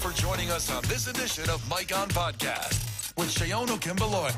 for joining us on this edition of Mike On Podcast with Sheon Okimbaloy.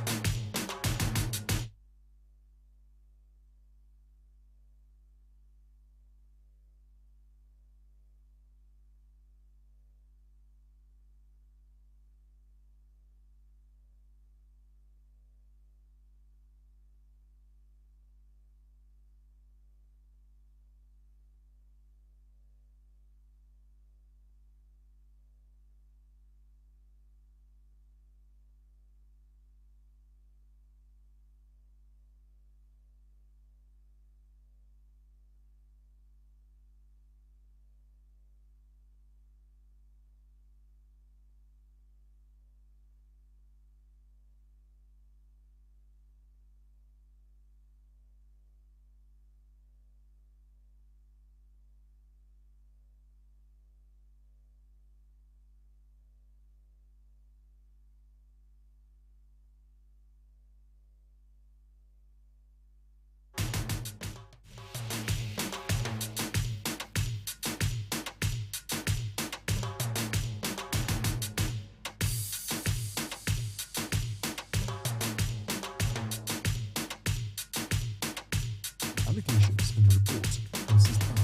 Allegations in the report consist of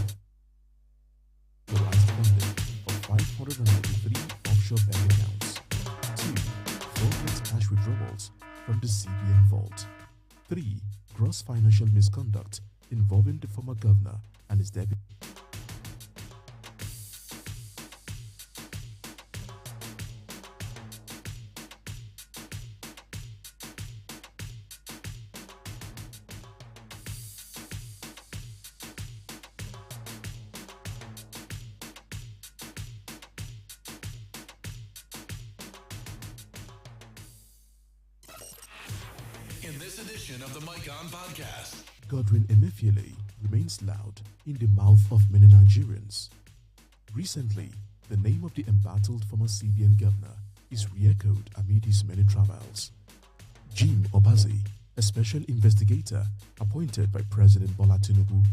the rise funding of 593 offshore bank accounts, 2. Fraudulent cash withdrawals from the CBN vault, 3. Gross financial misconduct involving the former governor and his deputy. In this edition of the Mike On Podcast, Emefiele remains loud in the mouth of many Nigerians. Recently, the name of the embattled former CBN governor is re-echoed amid his many travels. Jim Obaze, a special investigator appointed by President Bola Tinubu,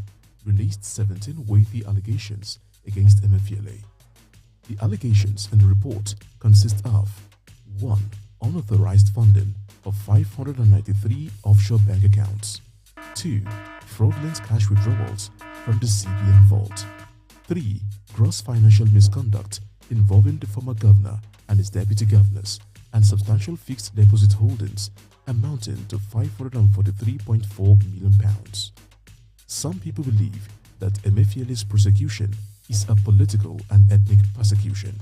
released 17 weighty allegations against Emefiele. The allegations in the report consist of 1. Unauthorized funding of 593 offshore bank accounts, 2. Fraudulent cash withdrawals from the CBN vault, 3. Gross financial misconduct involving the former governor and his deputy governors, and substantial fixed deposit holdings amounting to £543.4 million. Some people believe that Emefiele's prosecution is a political and ethnic persecution.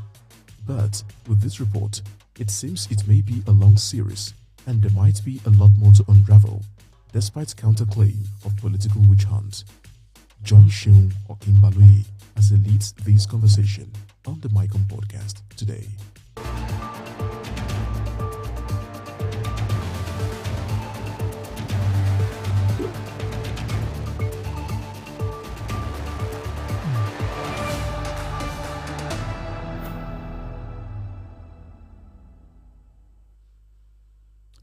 But with this report, it seems it may be a long series and there might be a lot more to unravel, despite counterclaim of political witch hunt. Join Sheon Okimbaloy as he leads this conversation on the Mike On Podcast today.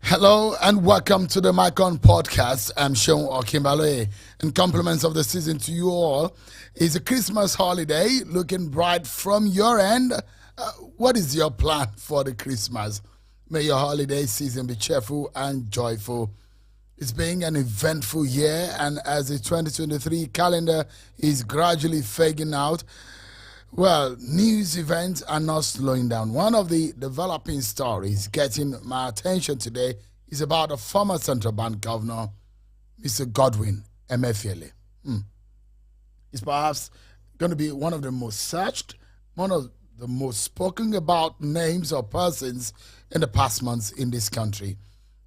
Hello and welcome to the Mike On Podcast. I'm Sheon Okimbaloy. In compliments of the season to you all, it's a Christmas holiday looking bright from your end. What is your plan for the Christmas? May your holiday season be cheerful and joyful. It's been an eventful year, and as the 2023 calendar is gradually fading out, well, news events are not slowing down. One of the developing stories getting my attention today is about the former central bank governor, Mr. Godwin Emefiele. It's perhaps going to be one of the most searched, one of the most spoken about names or persons in the past months in this country.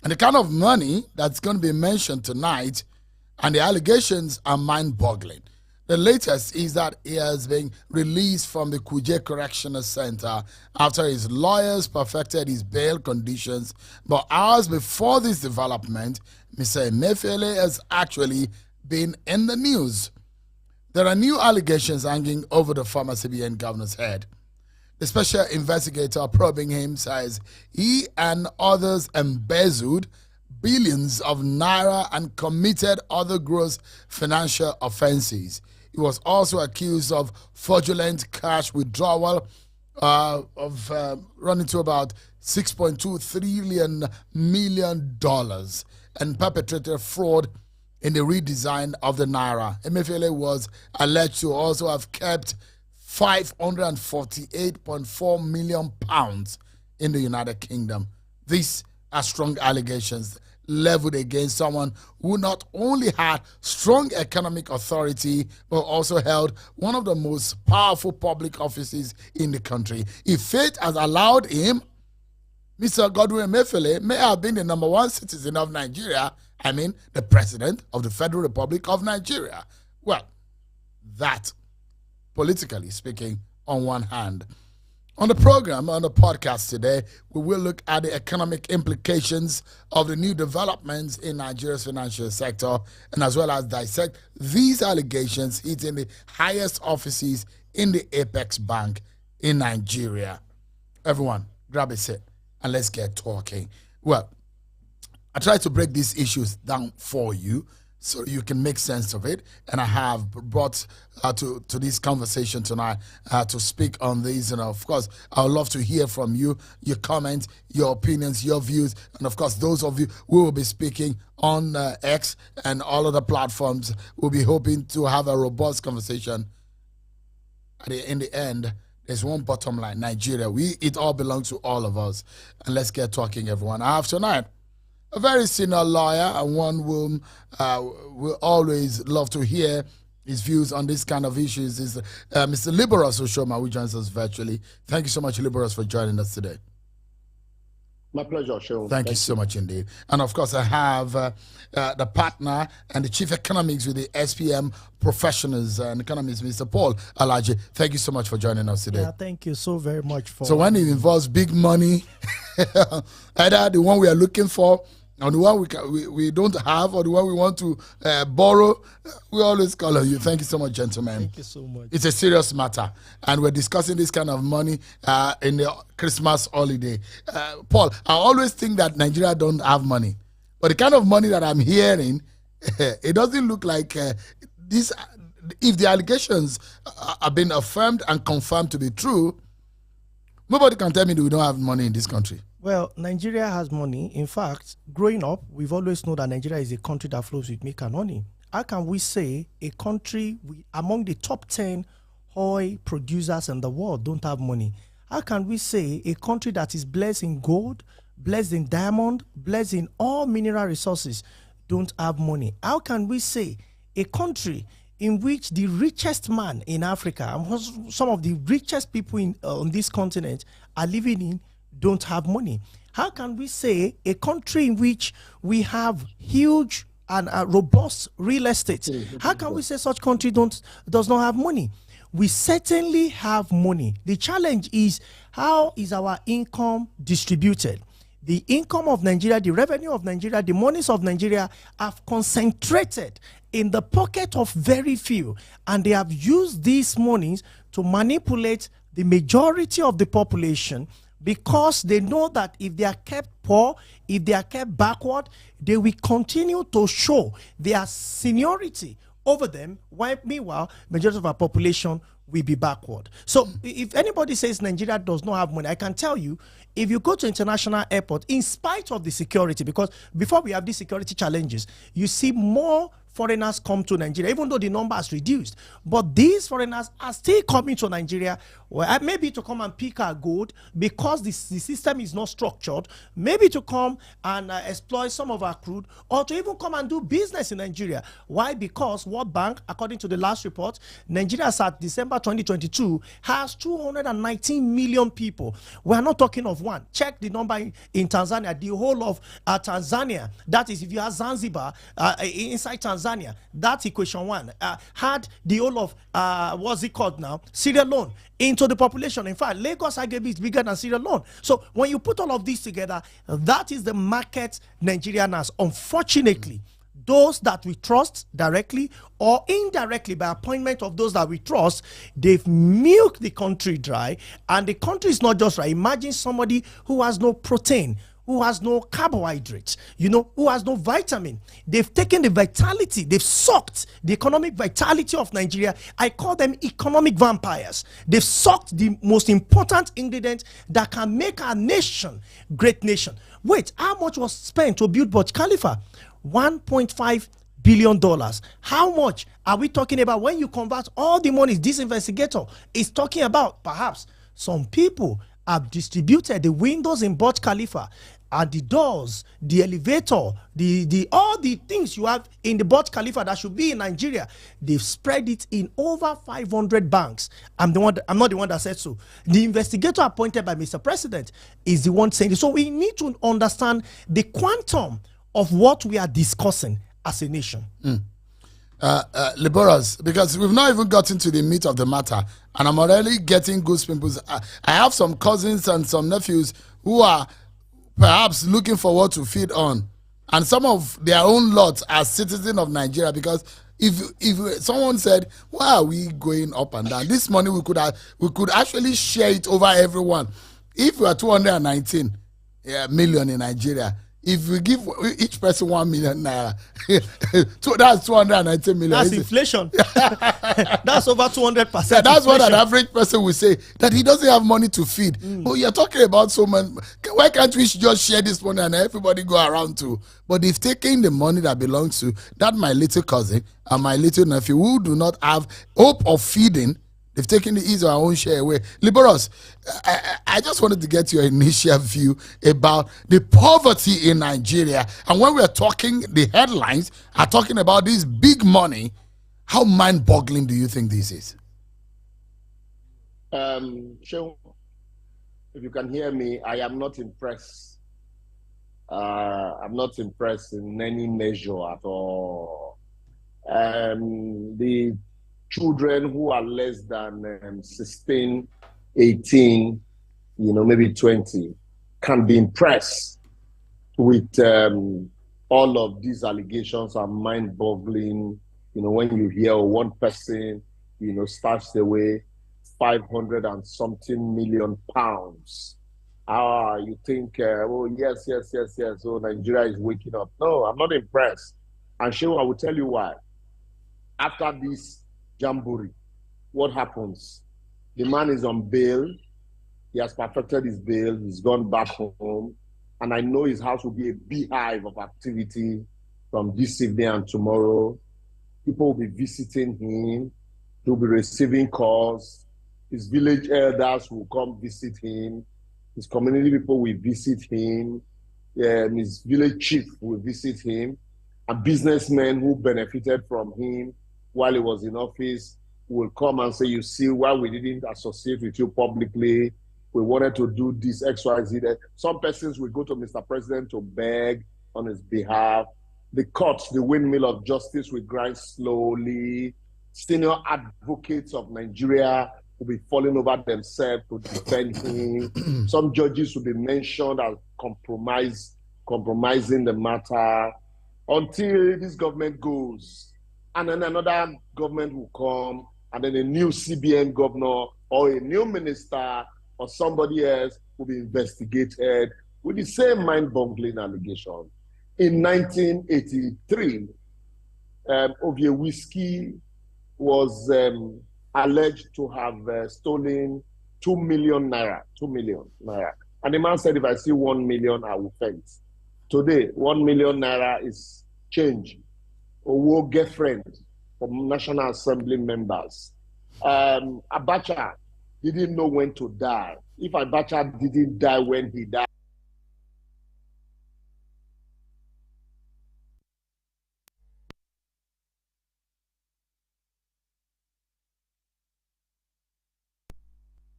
And the kind of money that's going to be mentioned tonight and the allegations are mind-boggling. The latest is that he has been released from the Kuje Correctional Center after his lawyers perfected his bail conditions. But hours before this development, Mr. Emefiele has actually been in the news. There are new allegations hanging over the former CBN governor's head. The special investigator probing him says he and others embezzled billions of naira and committed other gross financial offenses. He was also accused of fraudulent cash withdrawal running to about $6.2 million and perpetrated fraud in the redesign of the Naira. Emefiele was alleged to also have kept £548.4 million in the United Kingdom. These are strong allegations leveled against someone who not only had strong economic authority, but also held one of the most powerful public offices in the country. If fate has allowed him, Mr. Godwin Emefiele may have been the #1 citizen of Nigeria, the President of the Federal Republic of Nigeria. Well, that, politically speaking, on one hand. On the program, on the podcast today, we will look at the economic implications of the new developments in Nigeria's financial sector, and as well as dissect these allegations hitting the highest offices in the Apex Bank in Nigeria. Everyone, grab a seat and let's get talking. Well, I try to break these issues down for you so you can make sense of it. And I have brought to this conversation tonight to speak on these. And of course, I would love to hear from you, your comments, your opinions, your views. And of course, those of you who will be speaking on X and all other platforms will be hoping to have a robust conversation. In the end, there's one bottom line: Nigeria. It all belongs to all of us. And let's get talking, everyone. I have tonight a very senior lawyer and one whom will always love to hear his views on this kind of issues is Mr. Liberos Oshoma, who joins us virtually. Thank you so much, Liberos, for joining us today. My pleasure, Sean. Thank you so much indeed. And of course, I have the partner and the chief economics with the SPM professionals and economists, Mr. Paul Alaji. Thank you so much for joining us today. Yeah, thank you so very much for. So when it involves big money, either the one we are looking for, or the one we don't have, or the one we want to borrow, we always call on you. Thank you so much, gentlemen. Thank you so much. It's a serious matter, and we're discussing this kind of money in the Christmas holiday. Paul, I always think that Nigeria don't have money, but the kind of money that I'm hearing, it doesn't look like this. If the allegations are being affirmed and confirmed to be true, nobody can tell me that we don't have money in this country. Well, Nigeria has money. In fact, growing up, we've always known that Nigeria is a country that flows with milk and honey. How can we say a country among the top 10 oil producers in the world don't have money? How can we say a country that is blessed in gold, blessed in diamond, blessed in all mineral resources don't have money? How can we say a country in which the richest man in Africa, some of the richest people on this continent are living in, don't have money? How can we say a country in which we have huge and robust real estate, how can we say such country does not have money? We certainly have money. The challenge is, how is our income distributed? The income of Nigeria, the revenue of Nigeria, the monies of Nigeria have concentrated in the pocket of very few, and they have used these monies to manipulate the majority of the population, because they know that if they are kept poor, if they are kept backward, they will continue to show their seniority over them, while meanwhile, majority of our population will be backward. So if anybody says Nigeria does not have money, I can tell you, if you go to international airport, in spite of the security, because before we have these security challenges, you see more foreigners come to Nigeria, even though the number has reduced. But these foreigners are still coming to Nigeria, well, maybe to come and pick our gold, because the system is not structured, maybe to come and exploit some of our crude, or to even come and do business in Nigeria. Why? Because World Bank, according to the last report, Nigeria as at December 2022 has 219 million people. We are not talking of one. Check the number in Tanzania, the whole of Tanzania. That is, if you have Zanzibar inside Tanzania, that's equation one. Had the whole of what's it called now, Sierra Leone into the population. In fact, Lagos arguably is bigger than Sierra Leone. So when you put all of this together, that is the market Nigeria has. Unfortunately, those that we trust directly or indirectly by appointment of those that we trust, they've milked the country dry, and the country is not just right. Imagine somebody who has no protein, who has no carbohydrates, who has no vitamin. They've taken the vitality, they've sucked the economic vitality of Nigeria. I call them economic vampires. They've sucked the most important ingredient that can make our nation great nation. Wait, how much was spent to build Burj Khalifa? $1.5 billion. How much are we talking about when you convert all the money this investigator is talking about? Perhaps some people have distributed the windows in Burj Khalifa and the doors, the elevator, the all the things you have in the Burj Khalifa that should be in Nigeria. They've spread it in over 500 banks. I'm not the one that said so. The investigator appointed by Mr. President is the one saying this. So we need to understand the quantum of what we are discussing as a nation. Liberals, because we've not even gotten to the meat of the matter, and I'm already getting goose pimples. I have some cousins and some nephews who are perhaps looking for what to feed on, and some of their own lots are citizens of Nigeria. Because if someone said, why are we going up and down, this money we could actually share it over everyone. If we are 219 million in Nigeria, if we give each person 1 million naira, so that's 290 million. That's inflation. That's over 200%. Yeah, that's what an average person will say, that he doesn't have money to feed. Oh, you're talking about so much. Why can't we just share this money and everybody go around too? But they've taken the money that belongs to that my little cousin and my little nephew who do not have hope of feeding. They've taken the ease of our own share away. Liberals, I just wanted to get your initial view about the poverty in Nigeria. And when we're talking, the headlines are talking about this big money. How mind-boggling do you think this is? Seun, if you can hear me, I am not impressed. I'm not impressed in any measure at all. The children who are less than 16, 18, maybe 20, can be impressed with all of these allegations are mind-boggling. When you hear one person, stashed away 500 and something million pounds. You think, yes. So Nigeria is waking up. No, I'm not impressed. And Shehu, I will tell you why. After this jamboree, what happens? The man is on bail. He has perfected his bail. He's gone back home. And I know his house will be a beehive of activity from this evening and tomorrow. People will be visiting him. He'll be receiving calls. His village elders will come visit him. His community people will visit him. His village chief will visit him. And businessmen who benefited from him while he was in office will come and say, you see why we didn't associate with you publicly. We wanted to do this XYZ. Some persons will go to Mr. President to beg on his behalf. The courts, the windmill of justice will grind slowly. Senior advocates of Nigeria will be falling over themselves to defend him. Some judges will be mentioned as compromising the matter until this government goes. And then another government will come, and then a new CBN governor or a new minister or somebody else will be investigated with the same mind-boggling allegation. In 1983, Ovie Whiskey was alleged to have stolen 2 million naira. And the man said, if I see 1 million, I will faint. Today, 1 million naira is change. Owo girlfriend from National Assembly members. Abacha didn't know when to die. If Abacha didn't die when he died,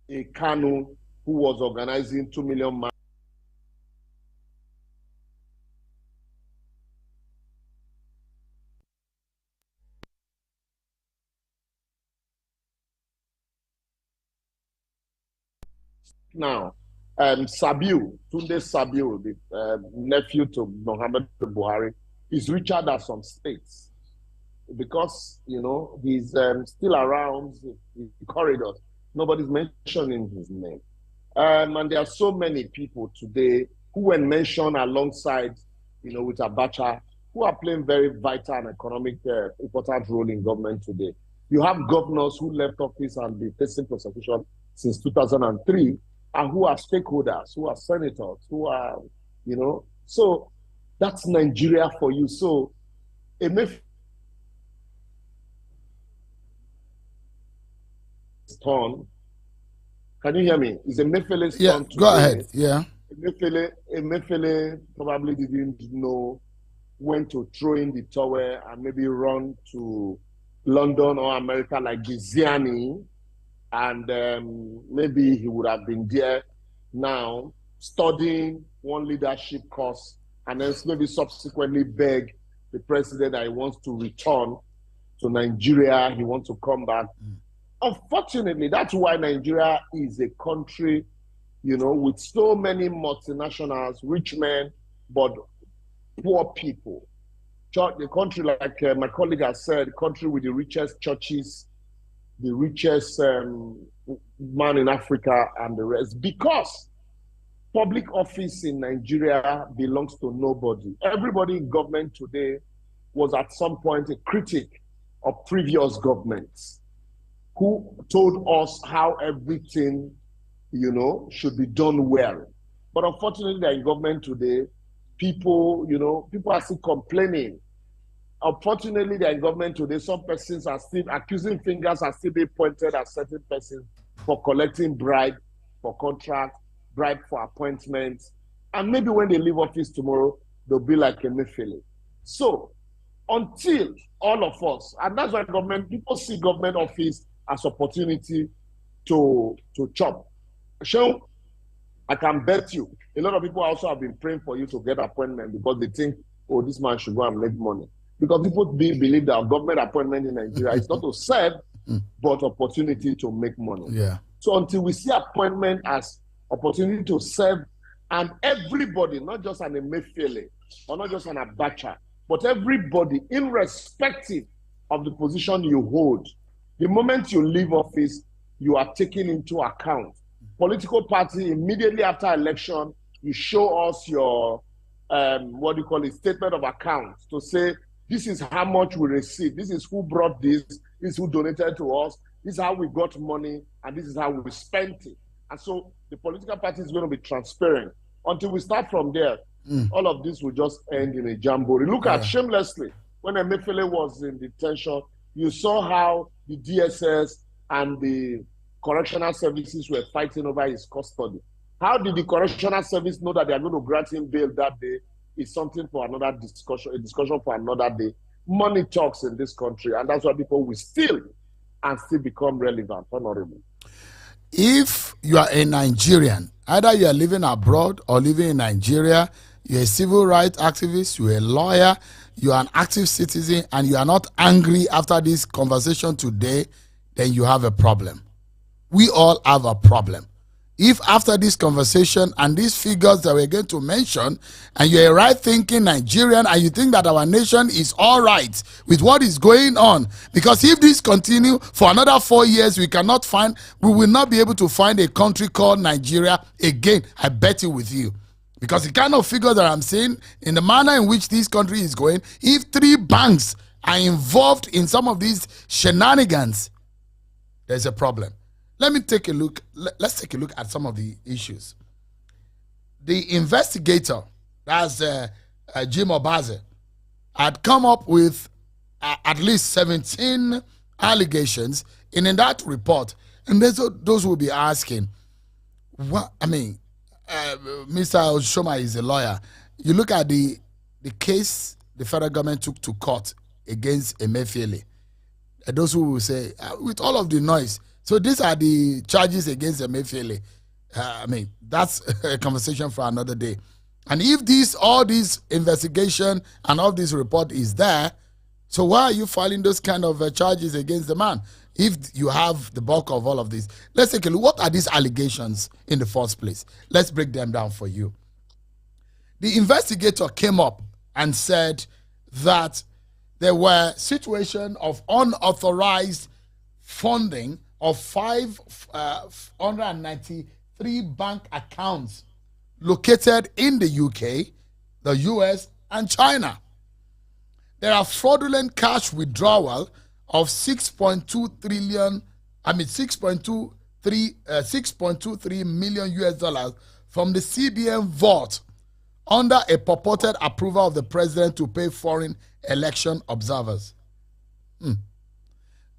a Kanu who was organizing 2 million man. Now, Tunde Sabiu, the nephew to Mohammed Buhari, is richer than some states because, he's still around the corridors. Nobody's mentioning his name. And there are so many people today who were mentioned alongside, with Abacha, who are playing very vital and economic important role in government today. You have governors who left office and been facing prosecution since 2003, and who are stakeholders, who are senators, who are, so that's Nigeria for you. So, Emefiele turn. Can you hear me? Is Emefiele's turn today? Go ahead. Yeah. Emefiele probably didn't know when to throw in the towel and maybe run to London or America like Giziani, and maybe he would have been there now studying one leadership course, and then maybe subsequently beg the president that he wants to return to Nigeria, he wants to come back. Unfortunately, that's why Nigeria is a country, with so many multinationals, rich men, but poor people. The country, like my colleague has said, the country with the richest churches, the richest man in Africa, and the rest, because public office in Nigeria belongs to nobody. Everybody in government today was at some point a critic of previous governments who told us how everything, should be done well. But unfortunately, they're in government today. People are still complaining. Unfortunately, they're in government today. Some persons are still accusing fingers, are still being pointed at certain persons for collecting bribe for contract, bribe for appointments. And maybe when they leave office tomorrow, they'll be like Emefiele. So until all of us, and that's why people see government office as opportunity to chop. Sean, I can bet you, a lot of people also have been praying for you to get appointment because they think, oh, this man should go and make money. Because people believe that government appointment in Nigeria is not to serve, but opportunity to make money. Yeah. So until we see appointment as opportunity to serve, and everybody, not just an Emefiele or not just an Abacha, but everybody, irrespective of the position you hold, the moment you leave office, you are taken into account. Political party, immediately after election, you show us your, statement of accounts to say, this is how much we received, this is who brought this is who donated to us, this is how we got money, and this is how we spent it. And so the political party is going to be transparent. Until we start from there, all of this will just end in a jamboree. Look at shamelessly, when Emefiele was in detention, you saw how the DSS and the correctional services were fighting over his custody. How did the correctional service know that they are going to grant him bail that day? Is something for another discussion, a discussion for another day. Money talks in this country, and that's why people will still become relevant. Honorable. If you are a Nigerian, either you are living abroad or living in Nigeria, you're a civil rights activist, you're a lawyer, you are an active citizen, and you are not angry after this conversation today, then you have a problem. We all have a problem. If after this conversation and these figures that we're going to mention, and you're a right-thinking Nigerian and you think that our nation is all right with what is going on, because if this continue for another 4 years, we will not be able to find a country called Nigeria again. I bet it with you. Because the kind of figures that I'm seeing, in the manner in which this country is going, if 3 banks are involved in some of these shenanigans, there's a problem. Let's take a look at some of the issues. The investigator, that's Jim Obaze, had come up with at least 17 allegations in that report. And those will be asking, Mr. Oshoma is a lawyer. You look at the case the federal government took to court against Emefiele. Those who will say, with all of the noise, so these are the charges against Emefiele. That's a conversation for another day. And if all this investigation and all this report is there, so why are you filing those kind of charges against the man? If you have the bulk of all of this, let's take a look. What are these allegations in the first place? Let's break them down for you. The investigator came up and said that there were situations of unauthorized funding of 593 bank accounts located in the UK, the US, and China. There are fraudulent cash withdrawal of 6.23 million US dollars from the CBN vault under a purported approval of the president to pay foreign election observers.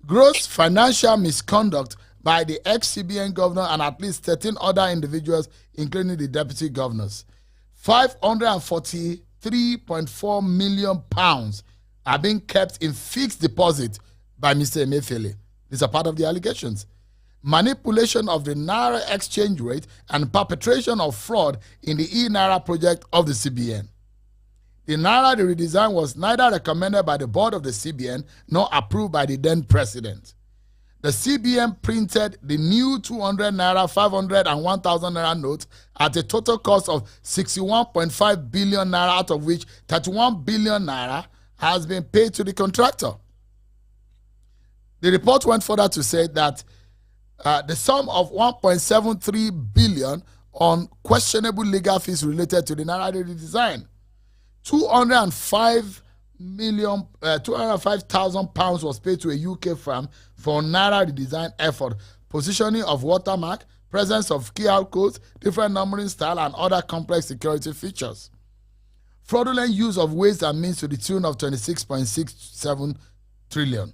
Gross financial misconduct by the ex-CBN governor and at least 13 other individuals, including the deputy governors. £543.4 million are being kept in fixed deposit by Mr. Emefiele. These are part of the allegations. Manipulation of the Naira exchange rate and perpetration of fraud in the e-Naira project of the CBN. The Naira redesign was neither recommended by the board of the CBN nor approved by the then president. The CBN printed the new 200 Naira, 500 and 1,000 Naira notes at a total cost of 61.5 billion Naira, out of which 31 billion Naira has been paid to the contractor. The report went further to say that the sum of 1.73 billion on questionable legal fees related to the Naira redesign. 205,000 pounds was paid to a UK firm for Naira redesign effort, positioning of watermark, presence of QR codes, different numbering style, and other complex security features. Fraudulent use of ways and means to the tune of 26.67 trillion.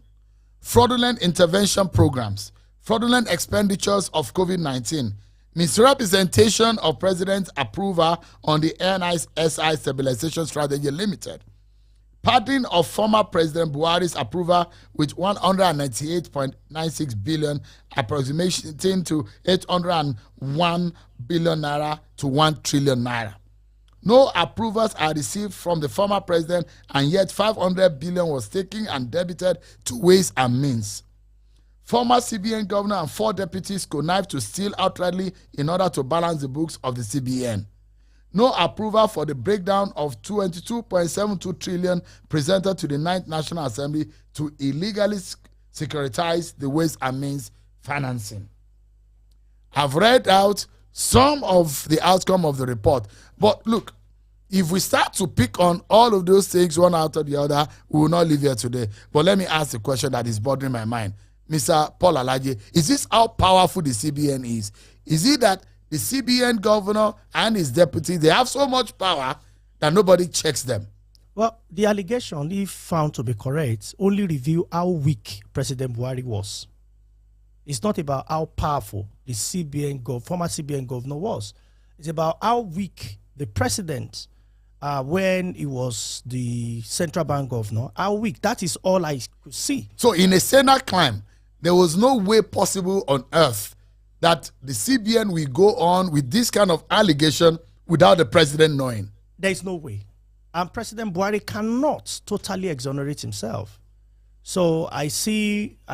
Fraudulent intervention programs, fraudulent expenditures of COVID-19, misrepresentation of President's approval on the NISI Stabilization Strategy Limited, pardoning of former President Buhari's approval with 198.96 billion, approximating to 801 billion naira to 1 trillion naira. No approvals are received from the former president, and yet 500 billion was taken and debited to Ways and Means. Former CBN governor and 4 deputies connived to steal outrightly in order to balance the books of the CBN. No approval for the breakdown of 22.72 trillion presented to the 9th National Assembly to illegally securitize the Ways and Means financing. I've read out some of the outcome of the report, but look, if we start to pick on all of those things one after the other, we will not live here today. But let me ask the question that is bothering my mind. Mr. Paul Alaje, is this how powerful the CBN is? Is it that the CBN governor and his deputy, they have so much power that nobody checks them? Well, the allegation, if found to be correct, only reveal how weak President Buhari was. It's not about how powerful the former CBN governor was. It's about how weak the president, when he was the central bank governor, how weak. That is all I could see. So in a Senate climb, there was no way possible on earth that the CBN will go on with this kind of allegation without the president knowing. There is no way. And President Buhari cannot totally exonerate himself. So I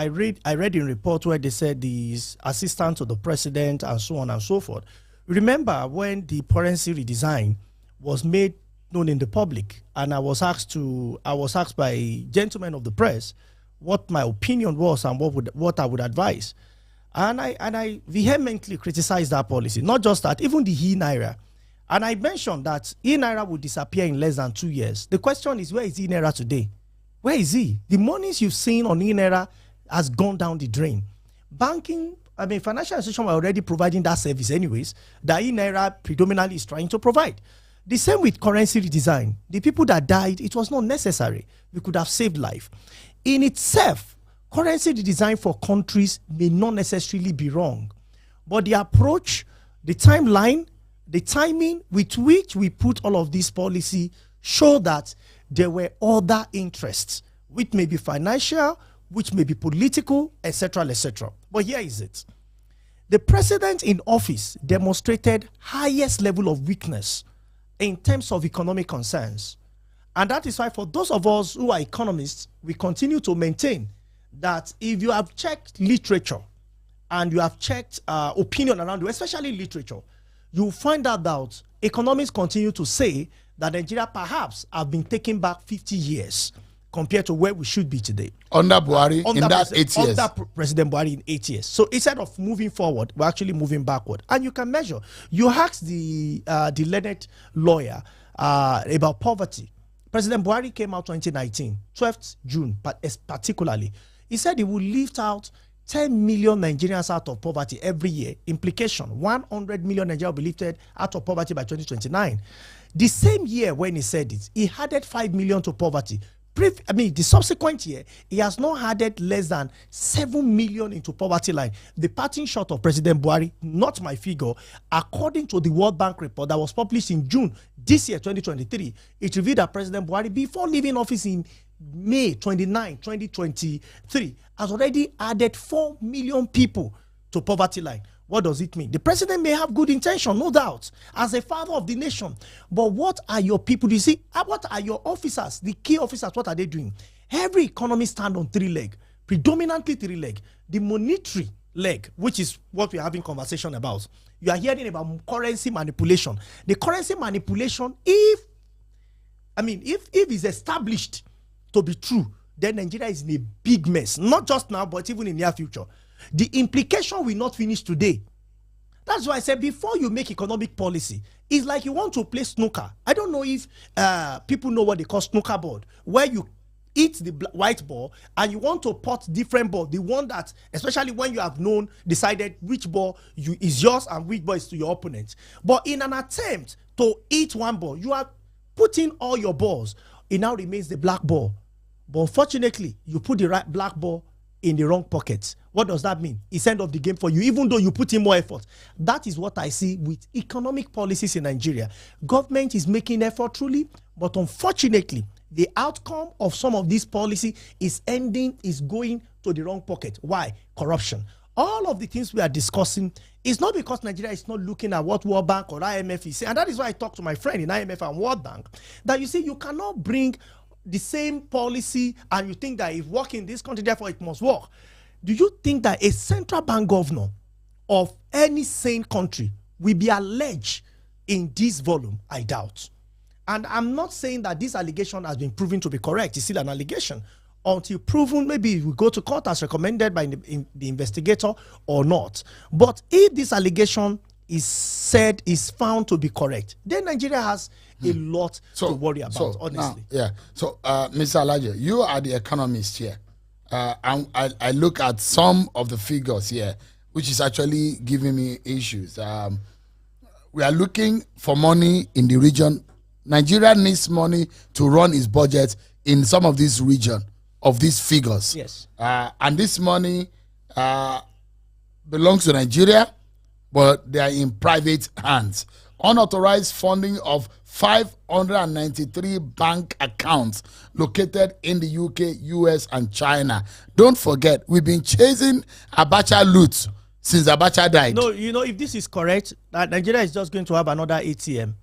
read in report where they said the assistant to the president and so on and so forth. Remember when the currency redesign was made known in the public, and I was asked by gentlemen of the press what my opinion was and what I would advise. And I vehemently criticized that policy. Not just that, even the e-Naira. And I mentioned that e-Naira would disappear in less than 2 years. The question is, where is e-Naira today? Where is he? The monies you've seen on e-Naira has gone down the drain. Financial institutions were already providing that service anyways, that e-Naira predominantly is trying to provide. The same with currency redesign. The people that died, it was not necessary. We could have saved life. In itself, currency redesign for countries may not necessarily be wrong. But the approach, the timeline, the timing with which we put all of this policy show that there were other interests, which may be financial, which may be political, etc., etc. But here is it. The president in office demonstrated highest level of weakness in terms of economic concerns. And that is why for those of us who are economists, we continue to maintain that if you have checked literature and you have checked opinion around you, especially literature, you will find out that economists continue to say that Nigeria perhaps have been taken back 50 years compared to where we should be today. Under Buhari in that 8 years. Under President Buhari in 8 years. So instead of moving forward, we're actually moving backward. And you can measure. You asked the learned lawyer about poverty. President Buhari came out 2019, 12th June, but particularly. He said he will lift out 10 million Nigerians out of poverty every year. Implication, 100 million Nigerians will be lifted out of poverty by 2029. The same year when he said it, he added 5 million to poverty. The subsequent year, he has not added less than 7 million into poverty line. The parting shot of President Buhari, not my figure, according to the World Bank report that was published in June this year, 2023, it revealed that President Buhari, before leaving office in May 29, 2023, has already added 4 million people to poverty line. What does it mean? The president may have good intention, no doubt, as a father of the nation. But what are your people? You see, what are your officers, the key officers, what are they doing? Every economy stand on 3 legs, predominantly 3 legs. The monetary leg, which is what we're having conversation about. You are hearing about currency manipulation. The currency manipulation, if it's established to be true, then Nigeria is in a big mess. Not just now, but even in the near future. The implication will not finish today. That's why I said before you make economic policy, it's like you want to play snooker. I don't know if people know what they call snooker board, where you eat the white ball and you want to pot different ball. The one that, especially when you have decided which ball is yours and which ball is to your opponent. But in an attempt to eat one ball, you are putting all your balls. It now remains the black ball. But unfortunately, you put the black ball in the wrong pocket. What does that mean? It's end of the game for you, even though you put in more effort. That is what I see with economic policies in Nigeria. Government is making effort truly, but unfortunately, the outcome of some of this policy is going to the wrong pocket. Why? Corruption. All of the things we are discussing is not because Nigeria is not looking at what World Bank or IMF is saying. And that is why I talked to my friend in IMF and World Bank, that you see, you cannot bring the same policy and you think that it works in this country, therefore it must work. Do you think that a central bank governor of any sane country will be alleged in this volume? I doubt. And I'm not saying that this allegation has been proven to be correct. It's still an allegation. Until proven, maybe we go to court as recommended by the investigator or not. But if this allegation is found to be correct, then Nigeria has a lot to worry about, honestly. So, Mr. Alaje, you are the economist here. And I look at some of the figures here, which is actually giving me issues. We are looking for money in the region. Nigeria needs money to run its budget in some of this region of these figures. Yes. And this money belongs to Nigeria, but they are in private hands. Unauthorized funding of 593 bank accounts located in the UK, US, and China. Don't forget, we've been chasing Abacha loot since Abacha died. No, if this is correct, Nigeria is just going to have another ATM.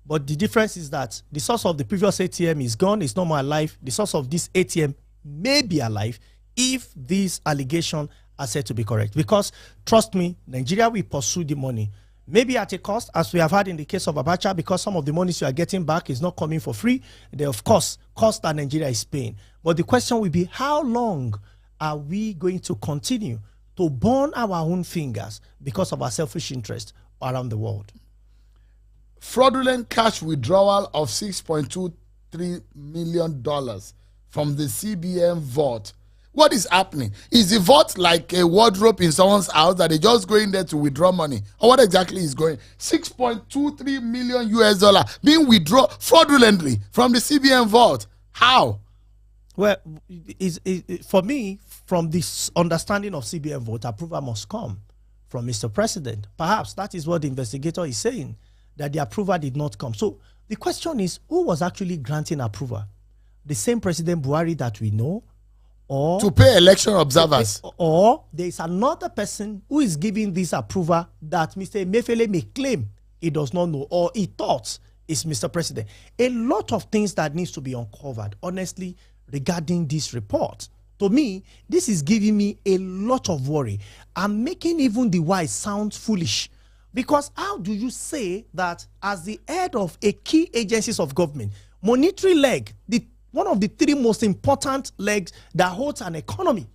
But the difference is that the source of the previous ATM is gone, it's no more alive. The source of this ATM may be alive if these allegations are said to be correct. Because, trust me, Nigeria will pursue the money. Maybe at a cost, as we have had in the case of Abacha, because some of the monies you are getting back is not coming for free. They, of course, cost that Nigeria is paying. But the question will be, how long are we going to continue to burn our own fingers because of our selfish interest around the world? Fraudulent cash withdrawal of $6.23 million from the CBN vault. What is happening? Is the vault like a wardrobe in someone's house that they just go in there to withdraw money? Or what exactly is going? $6.23 million US being withdrawn fraudulently from the CBN vault. How? Well, for me, from this understanding of CBN vault, approval must come from Mr. President. Perhaps that is what the investigator is saying, that the approval did not come. So the question is, who was actually granting approval? The same President Buhari that we know, or to pay election observers, or there is another person who is giving this approval that Mr. Emefiele may claim he does not know, or he thought is Mr. President. A lot of things that needs to be uncovered, honestly, regarding this report. To me, this is giving me a lot of worry. I'm making even the wise sound foolish. Because how do you say that as the head of a key agencies of government, monetary leg, the one of the three most important legs that holds an economy.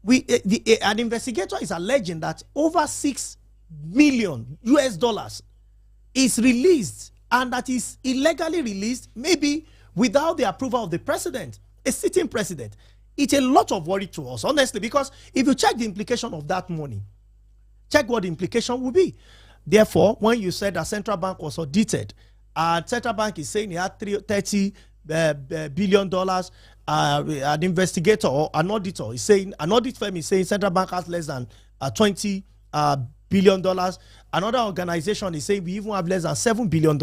An investigator is alleging that over $6 million is released, and that is illegally released, maybe without the approval of the president, a sitting president. It's a lot of worry to us, honestly, because if you check the implication of that money, check what the implication will be. Therefore, when you said that central bank was audited, and central bank is saying it had $30 billion, an investigator or an auditor is saying, an audit firm is saying central bank has less than $20 billion. Another organization is saying we even have less than $7 billion.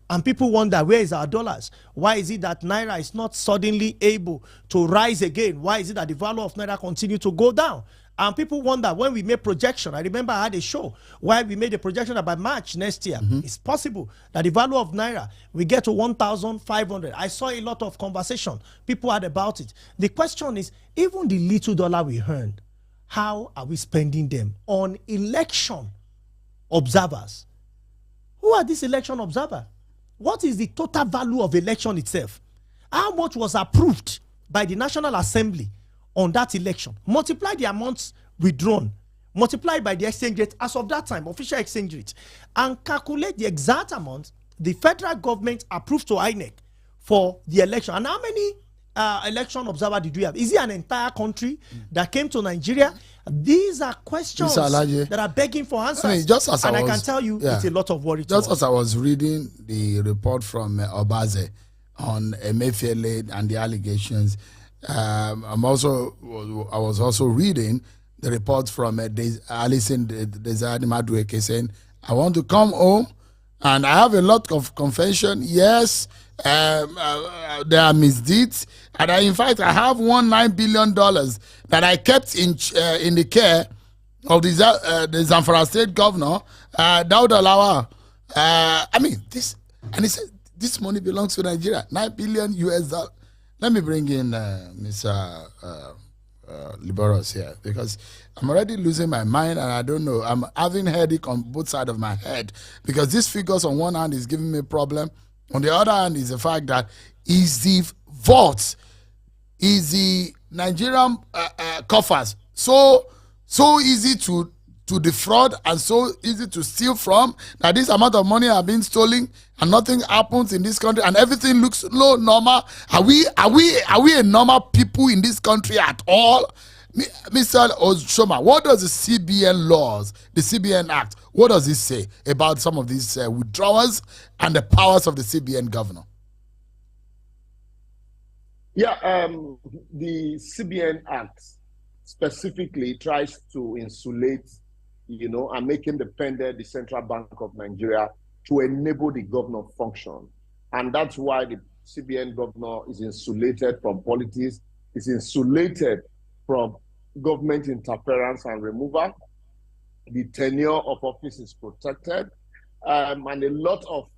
And people wonder, where is our dollars? Why is it that Naira is not suddenly able to rise again? Why is it that the value of Naira continue to go down? And people wonder, when we made projection, I remember I had a show where we made a projection that by March next year, it's possible that the value of Naira will get to 1,500. I saw a lot of conversation people had about it. The question is, even the little dollar we earned, how are we spending them on election observers? Who are these election observers? What is the total value of election itself? How much was approved by the National Assembly on that election? Multiply the amounts withdrawn, multiply by the exchange rate as of that time, official exchange rate, and calculate the exact amount the federal government approved to INEC for the election. And how many election observer did we have? Is it an entire country that came to Nigeria? These are questions that are begging for answers. I mean, I can tell you, it's a lot of worry. Just as I was reading the report from Obaze on Emefiele and the allegations, I was also reading the report from Alison Desiree Madueke saying, I want to come home and I have a lot of confession. Yes, there are misdeeds, and in fact I have $9 billion that I kept in the care of the Zamfara State Governor Daud Alawa. I mean this, and he said this money belongs to Nigeria, $9 billion US. Let me bring in Mr. Liberos here, because I'm already losing my mind and I don't know. I'm having headache on both sides of my head, because these figures on one hand is giving me a problem. On the other hand is the fact that is the Nigerian coffers so easy to defraud and so easy to steal from, that this amount of money are being stolen and nothing happens in this country and everything looks normal. Are we a normal people in this country at all? Mr. Oshoma, what does the CBN laws, the CBN Act, what does it say about some of these withdrawals and the powers of the CBN governor? Yeah, the CBN Act specifically tries to insulate, and make independent the Central Bank of Nigeria to enable the governor function. And that's why the CBN governor is insulated from politics, is insulated from government interference and removal. The tenure of office is protected, and a lot of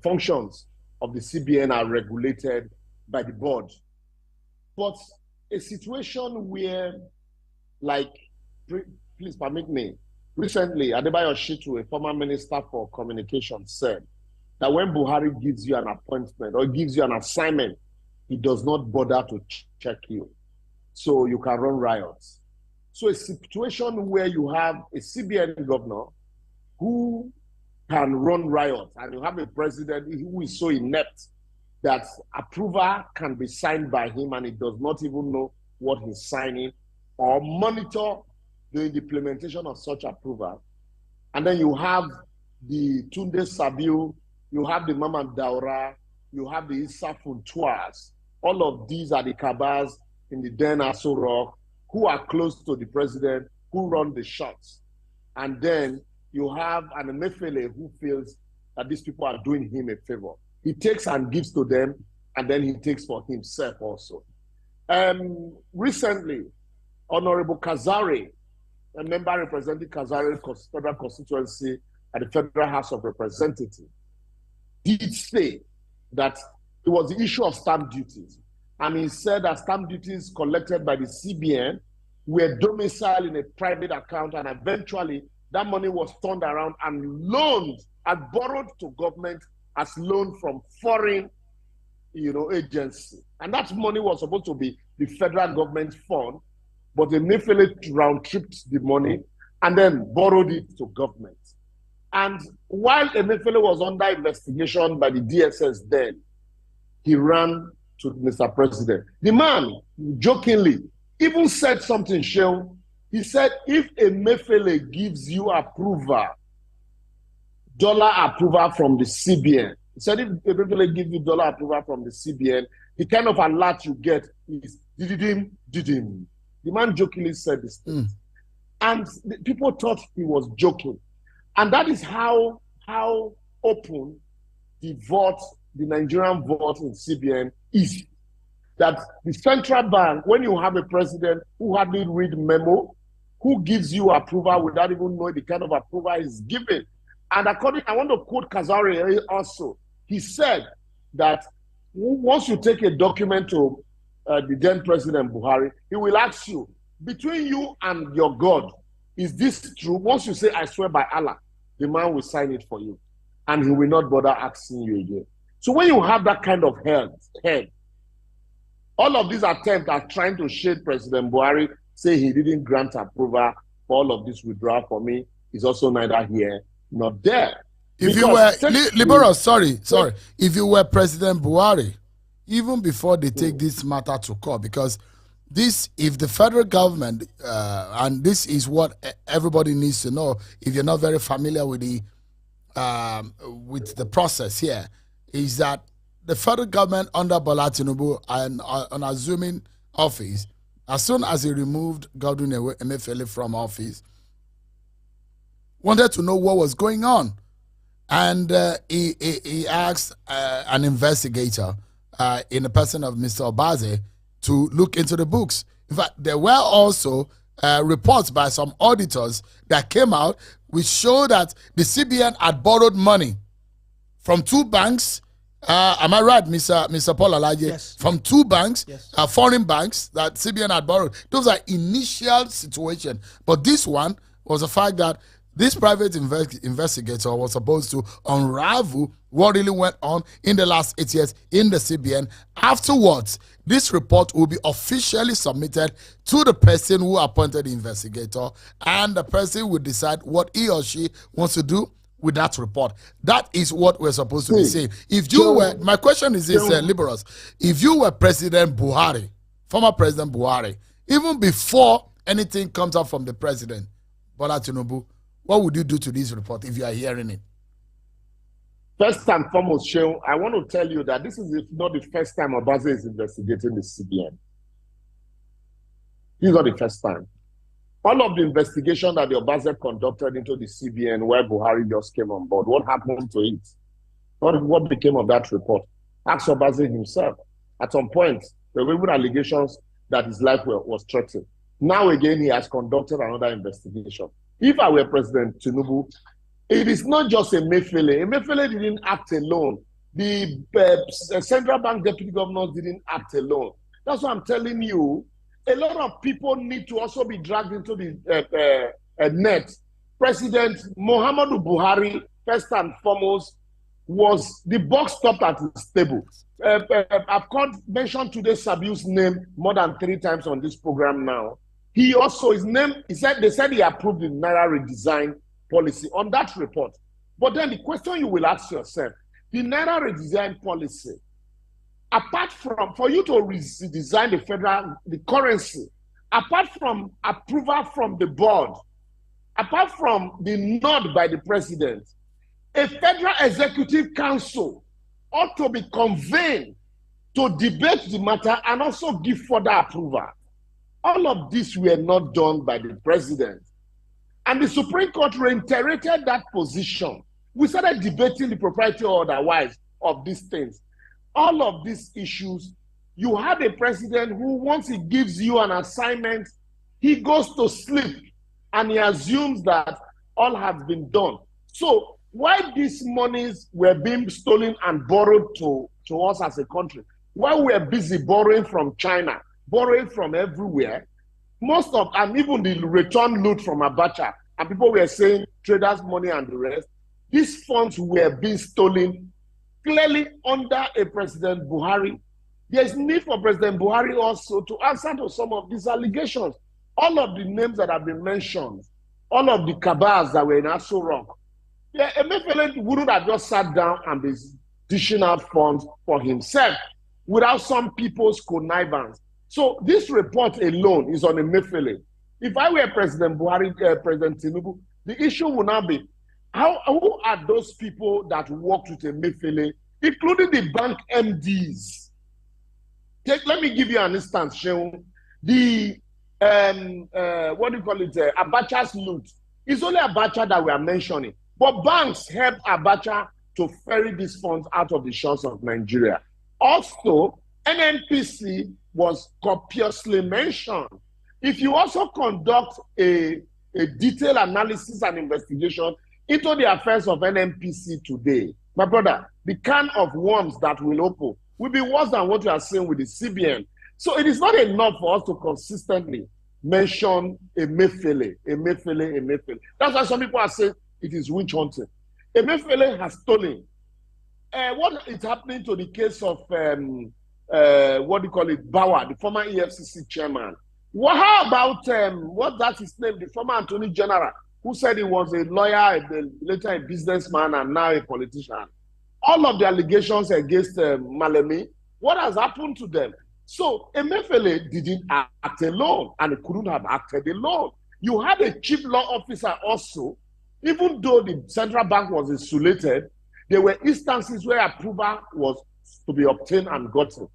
functions of the CBN are regulated by the board. But a situation where, please permit me, recently Adebayo Shitu, a former minister for communications, said that when Buhari gives you an appointment or gives you an assignment, he does not bother to check you, so you can run riots. So a situation where you have a CBN governor who can run riots, and you have a president who is so inept that approval can be signed by him and he does not even know what he's signing or monitor the implementation of such approval. And then you have the Tunde Sabiu, you have the Maman Daura, you have the Issa Funtuas. All of these are the cabals in the Den Aso Rock who are close to the president, who run the shots. And then you have an Emefiele who feels that these people are doing him a favor. He takes and gives to them, and then he takes for himself also. Recently, Honorable Kazari, a member representing Kazari Federal Constituency at the Federal House of Representatives, did say that it was the issue of stamp duties. And he said that stamp duties collected by the CBN were domiciled in a private account, and eventually that money was turned around and loaned and borrowed to government as loan from foreign, agency. And that money was supposed to be the federal government fund, but Emefiele round-tripped the money and then borrowed it to government. And while Emefiele was under investigation by the DSS then, he ran to Mr. President. The man, jokingly, even said something, Sheon. He said, if Emefiele gives you approval, dollar approval from the CBN, he said, if Emefiele gives you dollar approval from the CBN, the kind of alert you get is didim. The man jokingly said this thing. And people thought he was joking. And that is how open the Nigerian vote in CBN is. That the central bank, when you have a president who hardly read memo, who gives you approval without even knowing the kind of approval he's giving. And I want to quote Kazari also. He said that once you take a document to the then President Buhari, he will ask you, between you and your God, is this true? Once you say, I swear by Allah, the man will sign it for you. And he will not bother asking you again. So when you have that kind of head, all of these attempts at trying to shade President Buhari, say he didn't grant approval for all of this withdrawal for me, is also neither here nor there. If you were, Liberal, sorry. If you were President Buhari, even before they take this matter to court, because if the federal government, and this is what everybody needs to know, if you're not very familiar with the process here, is that the federal government under Bola Tinubu and on assuming office, as soon as he removed Godwin Emefiele from office, wanted to know what was going on. And he asked an investigator in the person of Mr. Obaze to look into the books. In fact, there were also reports by some auditors that came out which showed that the CBN had borrowed money from two banks. Am I right, Mr. Paul Alaje? Yes. From two banks, yes. Foreign banks that CBN had borrowed. Those are initial situation. But this one was the fact that this private investigator was supposed to unravel what really went on in the last 8 years in the CBN. Afterwards, this report will be officially submitted to the person who appointed the investigator, and the person will decide what he or she wants to do with that report. That is what we're supposed to be saying. If you were, my question is this, Liberals, if you were President Buhari, former President Buhari, even before anything comes out from the president, Bola Tinubu, what would you do to this report if you are hearing it? First and foremost, Sheon, I want to tell you that this is not the first time Obaze is investigating the CBN. This is not the first time. All of the investigation that the Obaze conducted into the CBN where Buhari just came on board, what happened to it? What became of that report? Ask Obaze himself. At some point, there were even allegations that his life was threatened. Now again, he has conducted another investigation. If I were President Tinubu, it is not just Emefiele. Emefiele didn't act alone. The central bank deputy governors didn't act alone. That's what I'm telling you. A lot of people need to also be dragged into the net. President Muhammadu Buhari, first and foremost, was the buck stopped at his table. I've mentioned today's Sabiu's name more than 3 times on this program now. He also, they said he approved the Naira redesign policy on that report. But then the question you will ask yourself, the Naira redesign policy, apart from, for you to redesign the currency, apart from approval from the board, apart from the nod by the president, a federal executive council ought to be convened to debate the matter and also give further approval. All of this were not done by the president. And the Supreme Court reiterated that position. We started debating the propriety or otherwise of these things. All of these issues, you have a president who, once he gives you an assignment, he goes to sleep and he assumes that all has been done. So why these monies were being stolen and borrowed to us as a country, while we are busy borrowing from China, borrowing from everywhere, and even the return loot from Abacha, and people were saying traders' money and the rest, these funds were being stolen clearly under a President Buhari. There's need for President Buhari also to answer to some of these allegations. All of the names that have been mentioned, all of the cabals that were in Aso Rock, Emefiele wouldn't have just sat down and been dishing out funds for himself without some people's connivance. So this report alone is on Emefiele. If I were President Buhari, President Tinubu, the issue would now be, who are those people that worked with Emefiele, including the bank MDs? Let me give you an instance, Sheon. The, Abacha's loot. It's only Abacha that we are mentioning. But banks help Abacha to ferry these funds out of the shores of Nigeria. Also, NNPC was copiously mentioned. If you also conduct a detailed analysis and investigation into the affairs of NNPC today, my brother, the can of worms that will open will be worse than what you are seeing with the CBN. So it is not enough for us to consistently mention Emefiele. That's why some people are saying it is witch hunting. Emefiele has stolen. What is happening to the case of Bauer, the former EFCC chairman? Well, how about that's his name, the former Attorney General, who said he was a lawyer, later a businessman, and now a politician? All of the allegations against Malemi, what has happened to them? So Emefiele didn't act alone, and he couldn't have acted alone. You had a chief law officer also. Even though the central bank was insulated, there were instances where approval was to be obtained and gotten.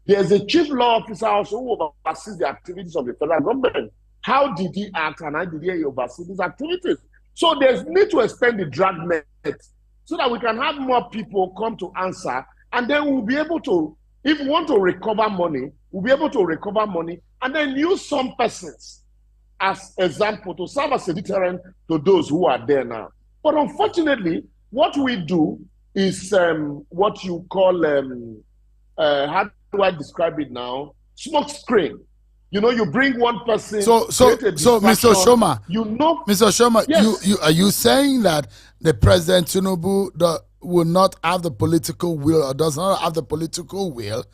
There's a chief law officer also who oversees the activities of the federal government. How did he act and how did he oversee these activities? So there's need to extend the drag net so that we can have more people come to answer, and then we'll be able to, if we want to recover money, we'll be able to recover money and then use some persons as example to serve as a deterrent to those who are there now. But unfortunately, what we do is what you call, how do I describe it now? Smoke screen. You know, you bring one person. So, Mr. Shoma, Mr. Shoma, yes. Are you saying that the President Tinubu will not have the political will, or does not have the political will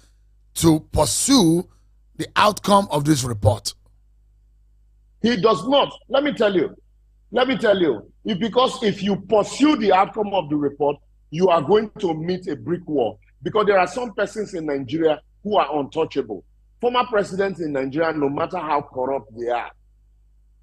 to pursue the outcome of this report? He does not. Let me tell you. Because if you pursue the outcome of the report, you are going to meet a brick wall. Because there are some persons in Nigeria who are untouchable. Former presidents in Nigeria, no matter how corrupt they are,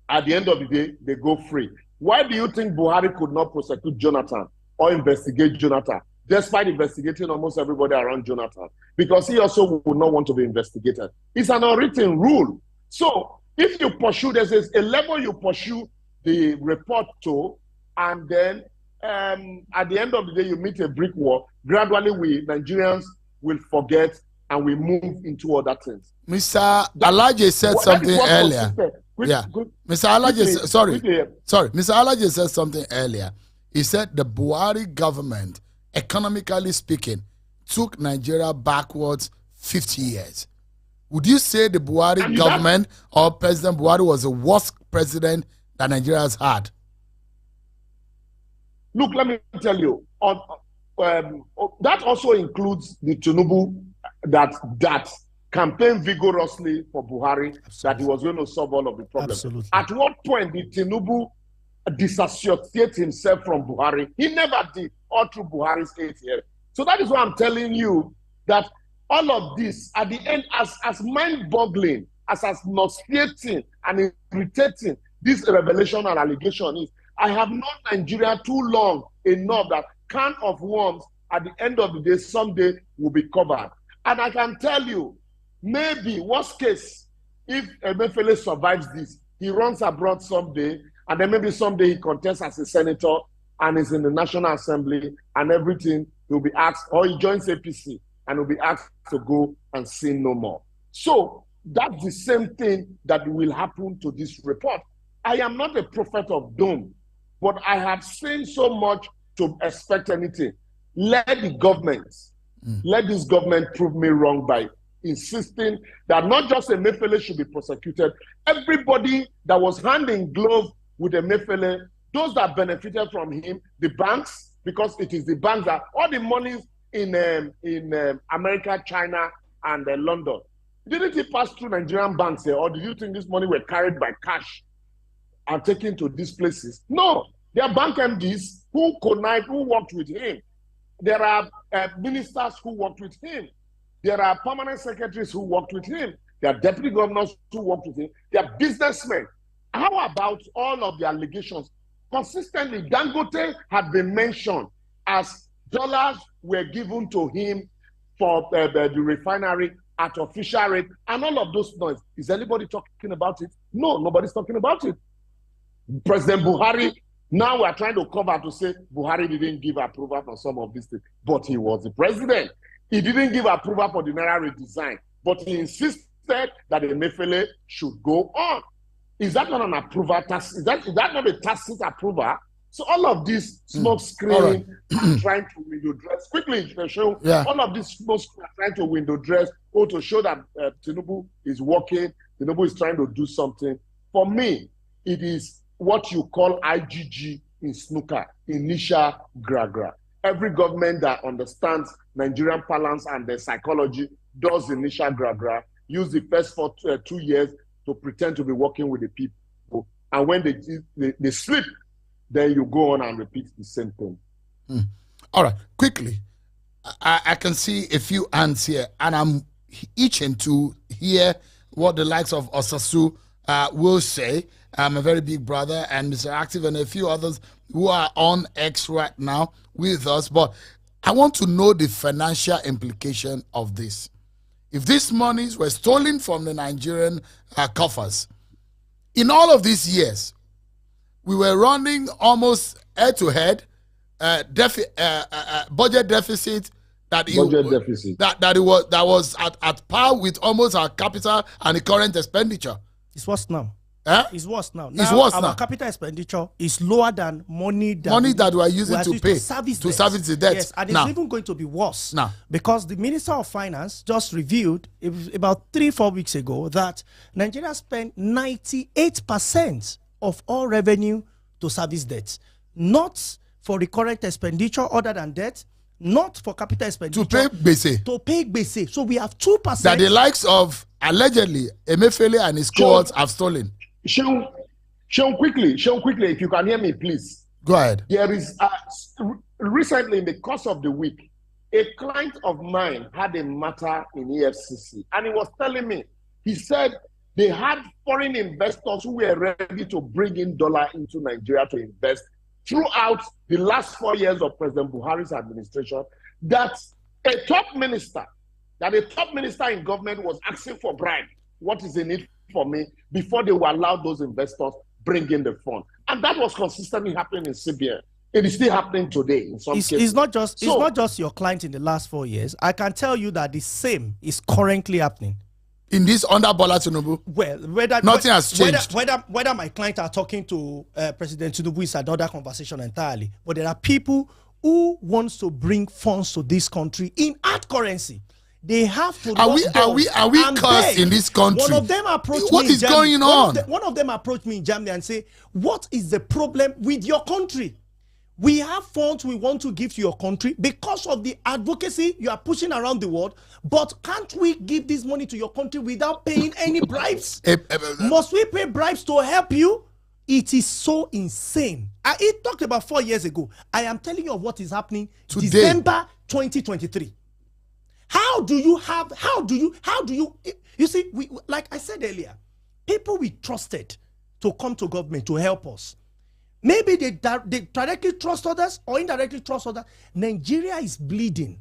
at the end of the day, they go free. Why do you think Buhari could not prosecute Jonathan or investigate Jonathan, despite investigating almost everybody around Jonathan? Because he also would not want to be investigated. It's an unwritten rule. So if you pursue, there's a level you pursue the report to, and then at the end of the day, you meet a brick wall. Gradually, we Nigerians will forget and we move into other things. Mr. Alaje said something earlier. Mr. Alaje, sorry. Mr. Alaje said something earlier. He said the Buhari government, economically speaking, took Nigeria backwards 50 years. Would you say the Buhari government or President Buhari was the worst president that Nigeria has had? Look, let me tell you, that also includes the Tinubu that campaigned vigorously for Buhari. Absolutely. That he was going to solve all of the problems. Absolutely. At what point did Tinubu disassociate himself from Buhari? He never did, all through Buhari's 8 years. So that is why I'm telling you that all of this, at the end, as mind-boggling, as nauseating and irritating this revelation and allegation is, I have known Nigeria too long enough that can of worms at the end of the day, someday will be covered. And I can tell you, maybe, worst case, if Emefiele survives this, he runs abroad someday, and then maybe someday he contests as a senator and is in the National Assembly and everything, he'll be asked, or he joins APC and will be asked to go and sin no more. So that's the same thing that will happen to this report. I am not a prophet of doom, but I have seen so much to expect anything. Let the government, let this government prove me wrong by insisting that not just Emefiele should be prosecuted. Everybody that was hand in glove with Emefiele, those that benefited from him, the banks, because it is the banks that all the monies in America, China, and London? Didn't it pass through Nigerian banks, or do you think this money were carried by cash and taken to these places? No, there are bank MDs who connived, who worked with him. There are ministers who worked with him. There are permanent secretaries who worked with him. There are deputy governors who worked with him. There are businessmen. How about all of the allegations? Consistently, Dangote had been mentioned as dollars were given to him for the refinery at official rate and all of those noise. Is anybody talking about it? No, nobody's talking about it. President Buhari, now we are trying to cover to say Buhari didn't give approval for some of these things, but he was the president. He didn't give approval for the Naira redesign, but he insisted that Emefiele should go on. Is that not an approval? Is that not a tacit approval? So all of this smoke screen are trying to window dress quickly. Show all of this smoke screen are trying to window dress or to show that Tinubu is working. Tinubu is trying to do something. For me, it is what you call IGG in snooker, initial gra. Every government that understands Nigerian balance and their psychology does initial gra. Use the first 2 years to pretend to be working with the people. And when they slip, then you go on and repeat the same thing. All right, quickly. I can see a few hands here, and I'm itching to hear what the likes of Osasu will say. I'm a very big brother, and Mr. Active and a few others who are on X right now with us. But I want to know the financial implication of this. If these monies were stolen from the Nigerian coffers, in all of these years, we were running almost head-to-head budget deficit that was at par with almost our capital and the current expenditure. It's worse now. It's worse now. It's worse our now. Capital expenditure is lower than money that we are using to pay to service the debt. Yes, and it's even going to be worse now because the Minister of Finance just revealed about 3-4 weeks ago that Nigeria spent 98% of all revenue to service debt, not for the current expenditure other than debt, not for capital expenditure. To pay gbese. So we have 2%. That the likes of, allegedly, Emefiele and his cohorts have stolen. Sean, quickly, if you can hear me, please. Go ahead. There is, recently in the course of the week, a client of mine had a matter in EFCC, and he was telling me, he said they had foreign investors who were ready to bring in dollar into Nigeria to invest throughout the last 4 years of President Buhari's administration, that a top minister in government was asking for bribe. What is in it for me before they will allow those investors bring in the fund? And that was consistently happening in CBN. It is still happening today in some cases. It's not just your client in the last 4 years. I can tell you that the same is currently happening. In this under Bola Tinubu? Well, nothing has changed. Whether my clients are talking to President Tinubu is another conversation entirely. But there are people who wants to bring funds to this country in hard currency. They have to. Are we cursed in this country? One of them approached me. What is going on? One of them approached me in Germany and say, "What is the problem with your country? We have funds we want to give to your country because of the advocacy you are pushing around the world, but can't we give this money to your country without paying any bribes? Must we pay bribes to help you?" It is so insane. He talked about 4 years ago. I am telling you of what is happening today. December 2023. You see, like I said earlier, people we trusted to come to government to help us. Maybe they directly trust others or indirectly trust others. Nigeria is bleeding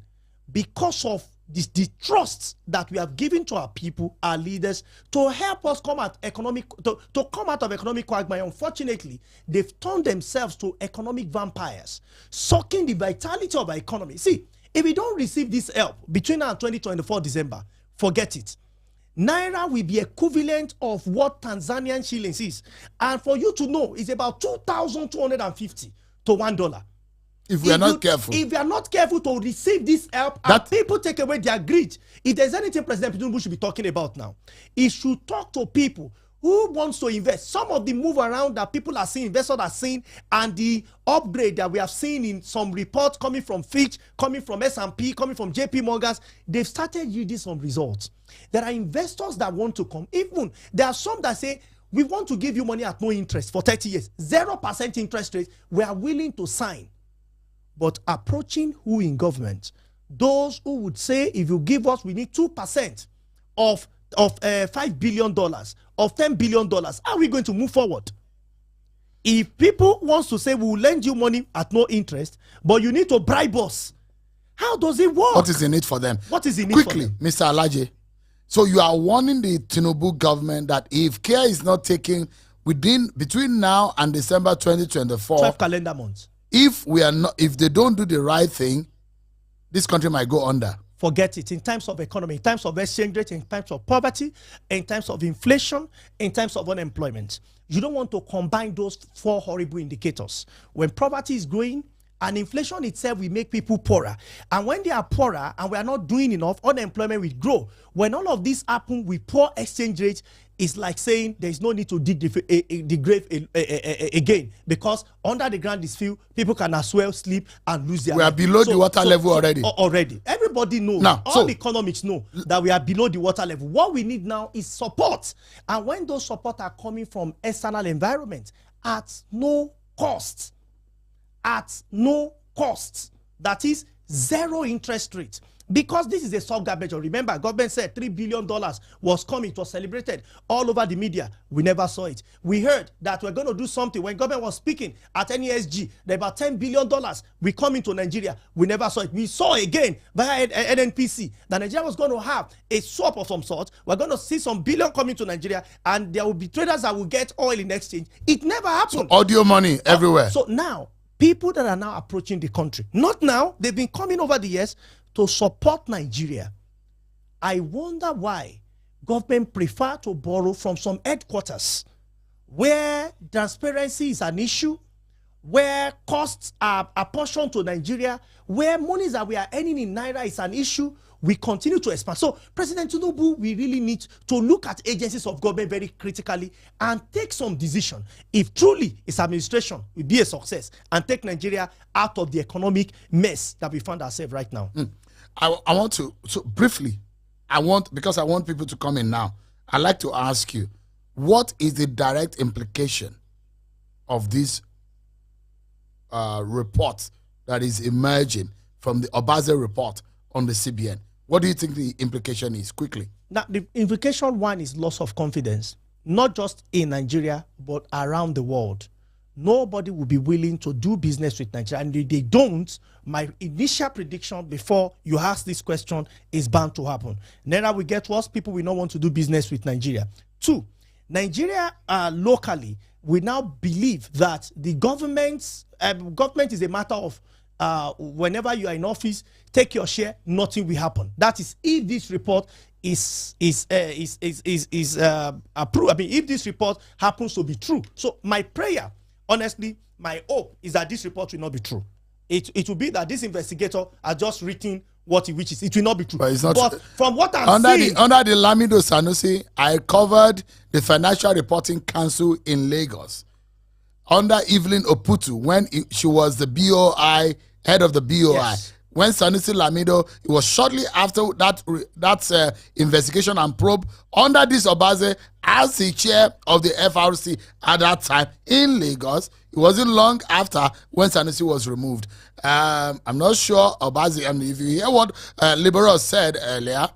because of the trust that we have given to our people, our leaders, to help us come out come out of economic quagmire. Unfortunately, they've turned themselves to economic vampires, sucking the vitality of our economy. See, if we don't receive this help between now and 2024 December, forget it. Naira will be equivalent of what Tanzanian shillings is. And for you to know, it's about 2,250 to $1. If we are not careful. If we are not careful to receive this help, and people take away their greed. If there's anything President Tinubu should be talking about now, he should talk to people Who wants to invest? Some of the move around that people are seeing, investors are seeing, and the upgrade that we have seen in some reports coming from Fitch, coming from S&P, coming from JP Morgan, they've started yielding some results. There are investors that want to come. Even there are some that say, we want to give you money at no interest for 30 years. 0% interest rate, we are willing to sign. But approaching who in government? Those who would say, if you give us, we need 2% of $5 billion, of $10 billion, how are we going to move forward? If people want to say, we will lend you money at no interest, but you need to bribe us, how does it work? What is in it for them? What is in it Quickly, for them? Mr. Alaje. So you are warning the Tinubu government that if care is not taken between now and December 2024, 12 calendar months. if they don't do the right thing, this country might go under. Forget it. In times of economy, in times of exchange rate, in times of poverty, in times of inflation, in times of unemployment, you don't want to combine those four horrible indicators. When poverty is growing and inflation itself will make people poorer, and when they are poorer and we are not doing enough, unemployment will grow. When all of this happen with poor exchange rate, it's like saying there is no need to dig the grave again, because under the ground is filled, people can as well sleep and lose their life. We are below the water level already. Already. Everybody knows. Now, all economics know that we are below the water level. What we need now is support. And when those support are coming from external environment at no cost, that is zero interest rate. Because this is a soft measure. Remember, government said $3 billion was coming. It was celebrated all over the media. We never saw it. We heard that we're going to do something. When government was speaking at NESG, that about $10 billion will come into Nigeria. We never saw it. We saw again via NNPC that Nigeria was going to have a swap of some sort. We're going to see some billion coming to Nigeria, and there will be traders that will get oil in exchange. It never happened. So audio money everywhere. So now, people that are now approaching the country, not now, they've been coming over the years to support Nigeria. I wonder why government prefer to borrow from some headquarters where transparency is an issue, where costs are apportioned to Nigeria, where monies that we are earning in Naira is an issue. We continue to expand. So President Tinubu, we really need to look at agencies of government very critically and take some decision. If truly his administration will be a success and take Nigeria out of the economic mess that we find ourselves right now. I want to, so briefly, because I want people to come in now, I'd like to ask you, what is the direct implication of this report that is emerging from the Obaze report on the CBN? What do you think the implication is? Quickly. Now, the implication one is loss of confidence, not just in Nigeria, but around the world. Nobody will be willing to do business with Nigeria. And if they don't, my initial prediction before you ask this question is bound to happen. Naira will get worse. People will not want to do business with Nigeria. Two, Nigeria locally, we now believe that the government is a matter of whenever you are in office, take your share, nothing will happen. That is if this report is approved. I mean, if this report happens to be true. So my prayer, honestly, my hope is that this report will not be true. It will be that this investigator has just written what he wishes. It will not be true. But it's not. But from what I'm seeing, under the Lamido Sanusi, I covered the Financial Reporting Council in Lagos under Evelyn Oputu when she was the BOI head of the BOI. Yes. When Sanusi Lamido, it was shortly after that investigation and probe under this Obaze as the chair of the FRC at that time in Lagos. It wasn't long after when Sanusi was removed. I'm not sure Obaze, I mean, if you hear what Liberal said earlier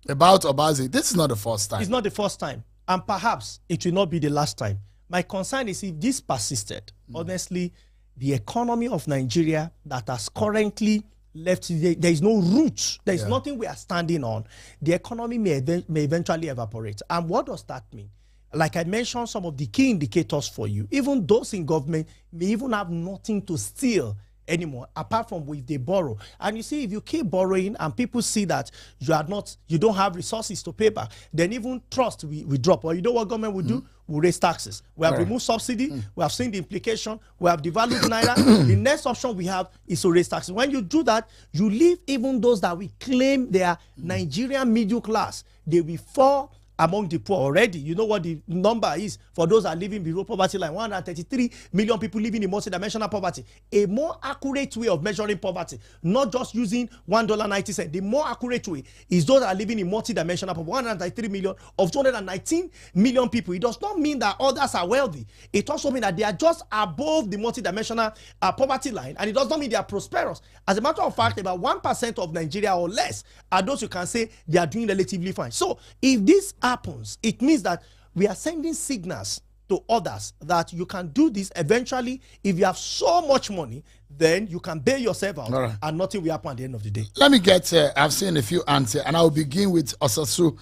about Obaze, this is not the first time. it's not the first time, and perhaps it will not be the last time. My concern is if this persisted, honestly, the economy of Nigeria that has currently left, there is no roots. There is nothing we are standing on. The economy may eventually evaporate. And what does that mean? Like I mentioned, some of the key indicators for you, even those in government may even have nothing to steal anymore, apart from if they borrow. And you see, if you keep borrowing and people see that you don't have resources to pay back, then even trust we drop. Or you know what government will do? We'll raise taxes. We have removed subsidy. We have seen the implication. We have devalued Naira. The next option we have is to raise taxes. When you do that, you leave even those that we claim they are Nigerian middle class. They will fall among the poor already. You know what the number is for those that are living below poverty line. 133 million people living in multidimensional poverty. A more accurate way of measuring poverty, not just using $1.90. The more accurate way is those that are living in multidimensional poverty. 193 million of 219 million people. It does not mean that others are wealthy. It also means that they are just above the multidimensional poverty line, and it does not mean they are prosperous. As a matter of fact, about 1% of Nigeria or less are those who can say they are doing relatively fine. So if this happens, it means that we are sending signals to others that you can do this eventually. If you have so much money, then you can bail yourself out, and nothing will happen at the end of the day. Let me get, I've seen a few answers, and I'll begin with Osasu,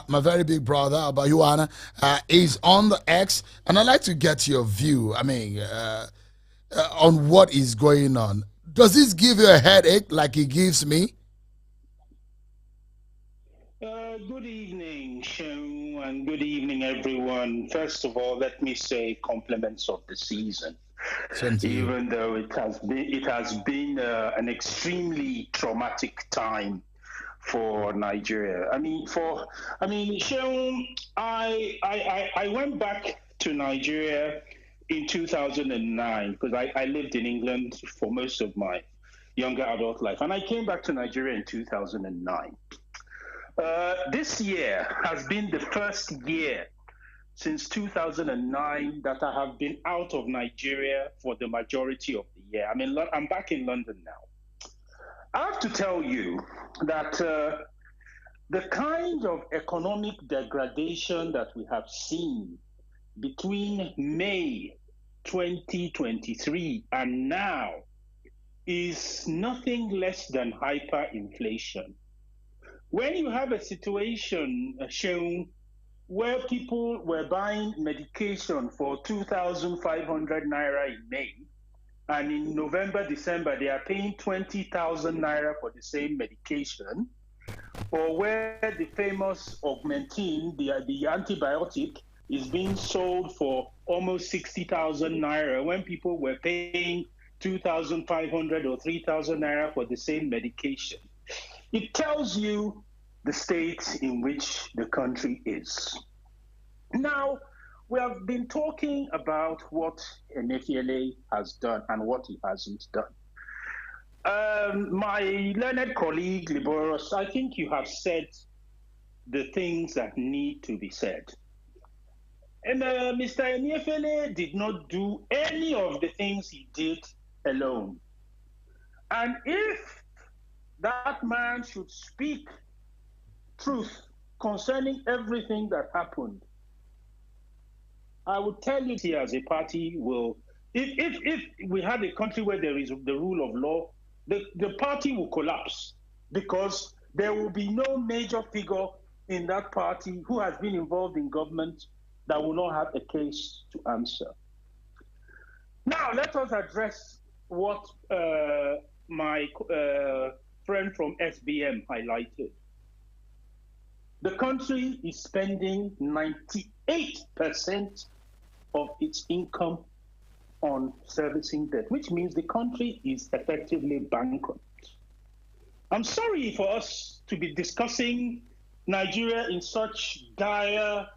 my very big brother, Abayuana, is on the X, and I'd like to get your view, on what is going on. Does this give you a headache like it gives me? Good evening, Sean, and good evening, everyone. First of all, let me say compliments of the season. Even though it has been an extremely traumatic time for Nigeria. Sean, I went back to Nigeria in 2009 because I lived in England for most of my younger adult life, and I came back to Nigeria in 2009. This year has been the first year since 2009 that I have been out of Nigeria for the majority of the year. I'm back in London now. I have to tell you that the kind of economic degradation that we have seen between May 2023 and now is nothing less than hyperinflation. When you have a situation shown where people were buying medication for 2,500 naira in May, and in November, December, they are paying 20,000 naira for the same medication, or where the famous Augmentin, the antibiotic, is being sold for almost 60,000 naira when people were paying 2,500 or 3,000 naira for the same medication. It tells you the state in which the country is. Now, we have been talking about what Emefiele has done and what he hasn't done. My learned colleague, Liboros, I think you have said the things that need to be said. And Mr. Emefiele did not do any of the things he did alone. And if that man should speak truth concerning everything that happened, I would tell you here as a party will, if we had a country where there is the rule of law, the party will collapse because there will be no major figure in that party who has been involved in government that will not have a case to answer. Now, let us address what my friend from SBM highlighted. The country is spending 98% of its income on servicing debt, which means the country is effectively bankrupt. I'm sorry for us to be discussing Nigeria in such dire,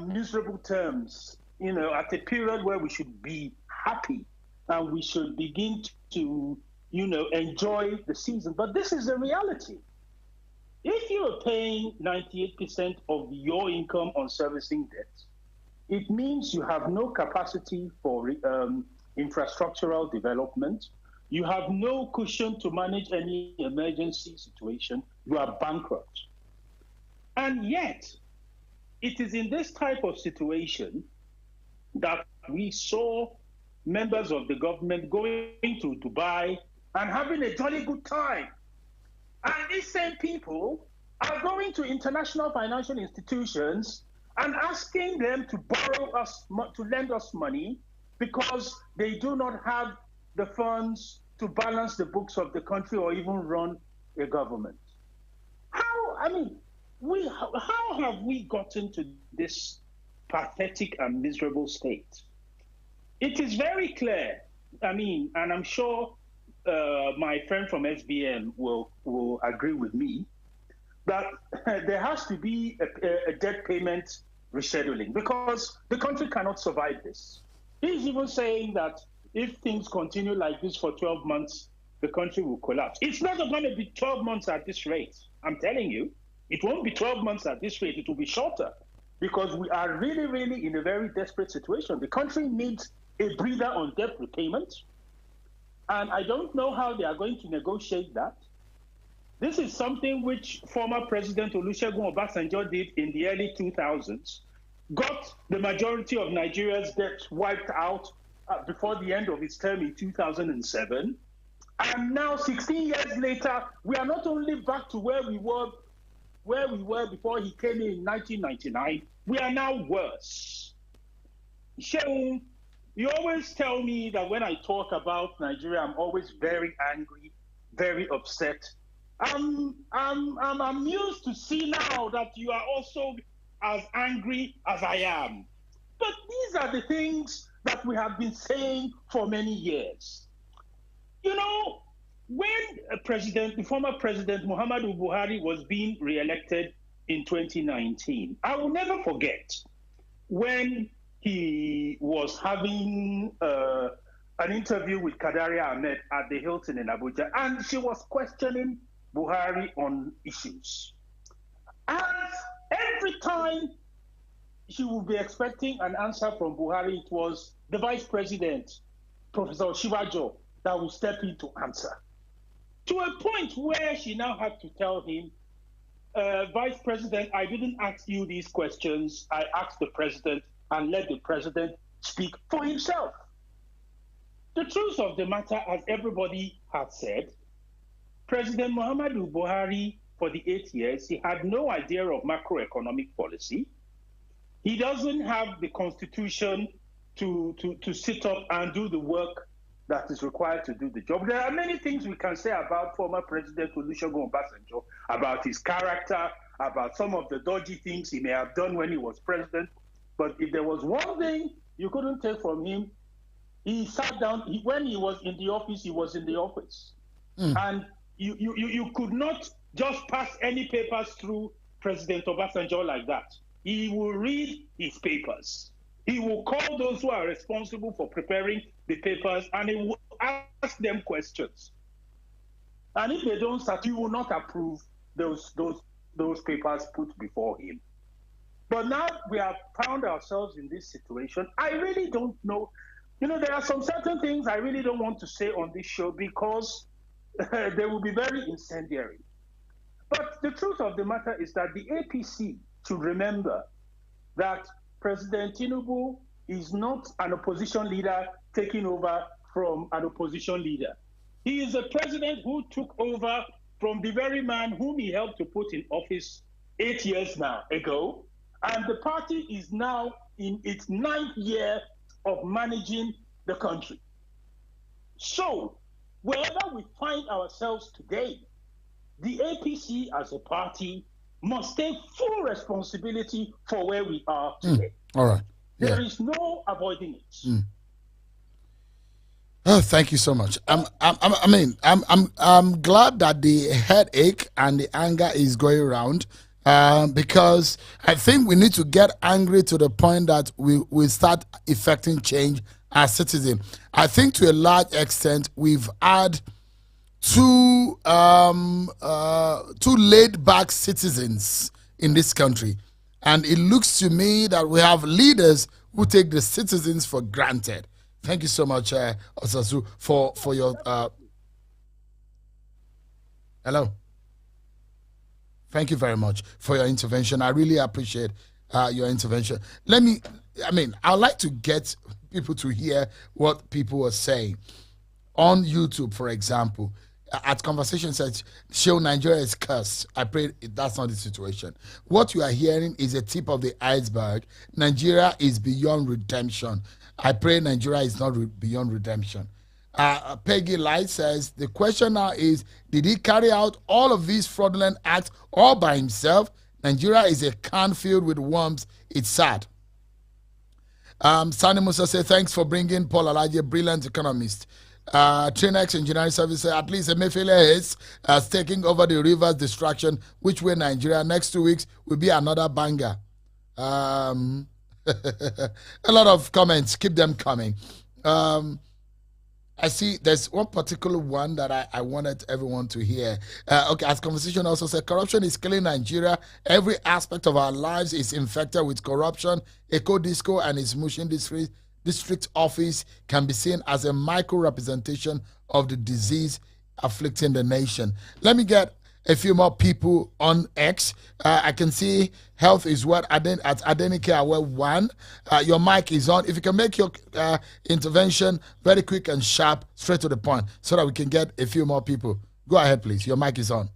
miserable terms, at a period where we should be happy and we should begin to, enjoy the season. But this is the reality. If you are paying 98% of your income on servicing debt, it means you have no capacity for infrastructural development. You have no cushion to manage any emergency situation. You are bankrupt. And yet, it is in this type of situation that we saw members of the government going to Dubai and having a jolly good time. And these same people are going to international financial institutions and asking them to to lend us money because they do not have the funds to balance the books of the country or even run a government. How have we gotten to this pathetic and miserable state? It is very clear, and I'm sure my friend from SBM will agree with me, that there has to be a debt payment rescheduling because the country cannot survive this. He's even saying that if things continue like this for 12 months, the country will collapse. It's not going to be 12 months at this rate. I'm telling you, it won't be 12 months at this rate. It will be shorter because we are really, really in a very desperate situation. The country needs a breather on debt repayment. And I don't know how they are going to negotiate that. This is something which former President Olusegun Obasanjo did in the early 2000s, got the majority of Nigeria's debt wiped out before the end of his term in 2007. And now, 16 years later, we are not only back to where we were before he came in 1999, we are now worse. Sheung, you always tell me that when I talk about Nigeria, I'm always very angry, very upset. I'm amused to see now that you are also as angry as I am. But these are the things that we have been saying for many years. You know, when the former President Muhammadu Buhari was being re-elected in 2019, I will never forget when he was having an interview with Kadaria Ahmed at the Hilton in Abuja, and she was questioning Buhari on issues. And every time she would be expecting an answer from Buhari, it was the Vice President, Professor Shivajo, that would step in to answer. To a point where she now had to tell him, Vice President, I didn't ask you these questions. I asked the President and let the President speak for himself. The truth of the matter, as everybody has said, President Muhammadu Buhari, for the 8 years, he had no idea of macroeconomic policy. He doesn't have the constitution to sit up and do the work that is required to do the job. There are many things we can say about former President Olusegun Obasanjo, about his character, about some of the dodgy things he may have done when he was president. But if there was one thing you couldn't take from him, he sat down. When he was in the office, he was in the office. And you could not just pass any papers through President Obasanjo like that. He will read his papers. He will call those who are responsible for preparing the papers and he will ask them questions. And if they don't start, he will not approve those papers put before him. But now we have found ourselves in this situation. I really don't know. You know, there are some certain things I really don't want to say on this show because they will be very incendiary. But the truth of the matter is that the APC should remember that President Tinubu is not an opposition leader taking over from an opposition leader. He is a president who took over from the very man whom he helped to put in office 8 years now ago. And the party is now in its 9th year of managing the country. So, wherever we find ourselves today, the APC as a party must take full responsibility for where we are today. All right. There is no avoiding it. Oh, thank you so much. I'm glad that the headache and the anger is going around because I think we need to get angry to the point that we start effecting change as citizens. I think to a large extent we've had too laid back citizens in this country, and it looks to me that we have leaders who take the citizens for granted. Thank you so much, Osasu, for your hello. Thank you very much for your intervention. I really appreciate your intervention. I'd like to get people to hear what people are saying on YouTube, for example. At Conversation said, show Nigeria is cursed. I pray that's not the situation. What you are hearing is a tip of the iceberg. Nigeria is beyond redemption. I pray Nigeria is not beyond redemption. Peggy Light says, the question now is, did he carry out all of these fraudulent acts all by himself? Nigeria is a can filled with worms. It's sad. Sani Musa says, thanks for bringing Paul Alaje, brilliant economist. Trinex Engineering Services, at least Emefiele is taking over the rivers distraction. Which way Nigeria? Next 2 weeks will be another banger. A lot of comments. Keep them coming. I see there's one particular one that I wanted everyone to hear. Okay, as conversation also said, corruption is killing Nigeria. Every aspect of our lives is infected with corruption. Eco Disco and its Mushin district office can be seen as a micro representation of the disease afflicting the nation. Let me get a few more people on X. I can see Health is What at Adenike Awe 1. Your mic is on. If you can make your intervention very quick and sharp, straight to the point, so that we can get a few more people. Go ahead, please. Your mic is on.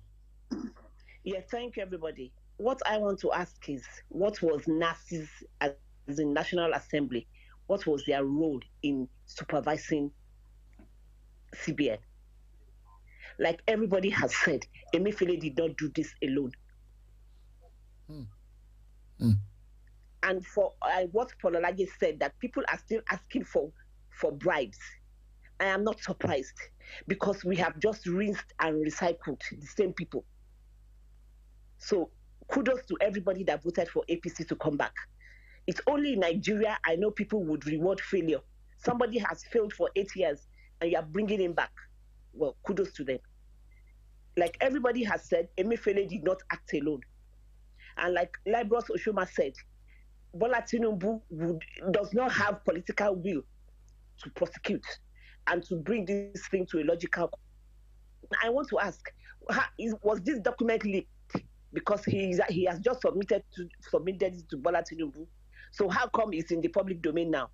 Yeah, thank you, everybody. What I want to ask is, what was NASI's, as in National Assembly, what was their role in supervising CBN? Like everybody has said, Emefiele did not do this alone. And for what Pololage said, that people are still asking for bribes, I am not surprised, because we have just rinsed and recycled the same people. So kudos to everybody that voted for APC to come back. It's only in Nigeria I know people would reward failure. Somebody has failed for 8 years and you are bringing him back. Well, kudos to them. Like everybody has said, Emefiele did not act alone. And like Libros Oshoma said, Bola Tinubu does not have political will to prosecute and to bring this thing to a logical. I want to ask, was this document leaked? Because he has just submitted it to Bola Tinubu. So how come it's in the public domain now?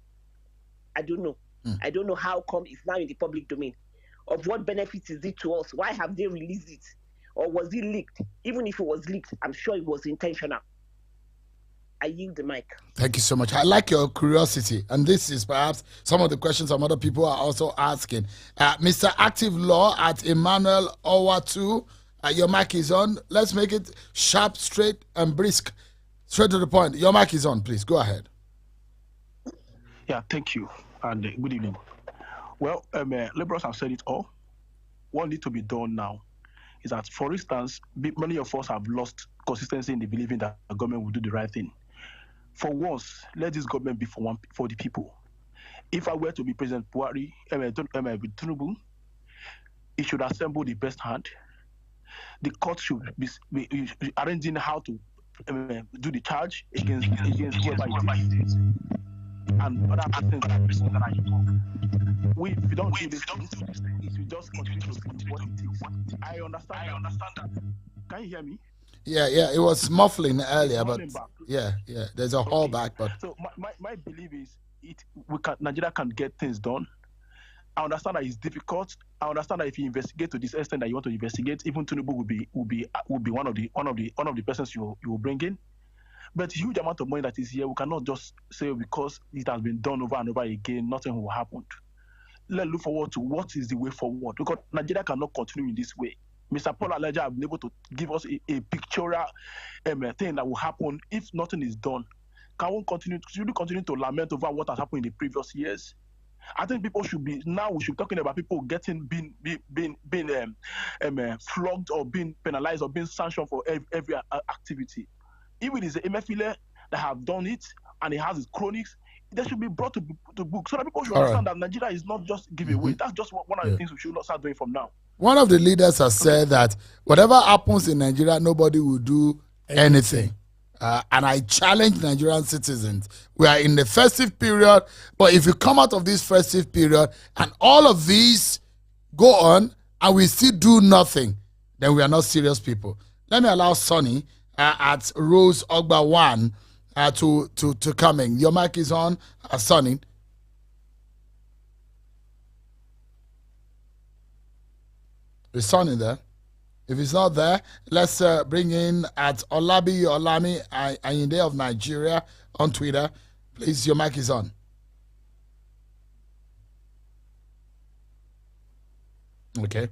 I don't know. I don't know how come it's now in the public domain. Of what benefit is it to us? Why have they released it? Or was it leaked? Even if it was leaked, I'm sure it was intentional. I yield the mic. Thank you so much. I like your curiosity. And this is perhaps some of the questions some other people are also asking. Mr. Active Law at Emmanuel Owatu, your mic is on. Let's make it sharp, straight, and brisk. Straight to the point. Your mic is on, please. Go ahead. Yeah, thank you. And good evening. Well, liberals have said it all. What needs to be done now is that, for instance, many of us have lost consistency in the believing that the government will do the right thing. For once, let this government be for the people. If I were to be President Buhari, Tinubu, it should assemble the best hand. The court should be arranging how to do the charge against whoever it is. And other persons that are involved. If we don't do this, it will just continue to be what it is. I understand that. Can you hear me? Yeah, it was muffling earlier, but yeah, there's a hold back. But so my belief is Nigeria can get things done. I understand that it's difficult. I understand that if you investigate to this extent that you want to investigate, even Tinubu will be one of the persons you will bring in. But the huge amount of money that is here, we cannot just say because it has been done over and over again, nothing will happen. Let's look forward to what is the way forward, because Nigeria cannot continue in this way. Mr. Paul Aleja has been able to give us a pictorial thing that will happen if nothing is done. Should we continue to lament over what has happened in the previous years? I think we should be talking about people being flogged or being penalized or being sanctioned for every activity. If it is the Emefiele that have done it and he has his chronics, they should be brought to book so that people should understand that Nigeria is not just giveaway. That's just one of the things we should not start doing from now. One of the leaders has said that whatever happens in Nigeria, nobody will do anything. And I challenge Nigerian citizens. We are in the festive period, but if you come out of this festive period and all of these go on and we still do nothing, then we are not serious people. Let me allow Sonny at Rose Ogba 1 to come in. Your mic is on, Sonny. Is Sonny there? If it's not there, let's bring in at Olabi Olami Ayinde of Nigeria on Twitter. Please, your mic is on. Okay.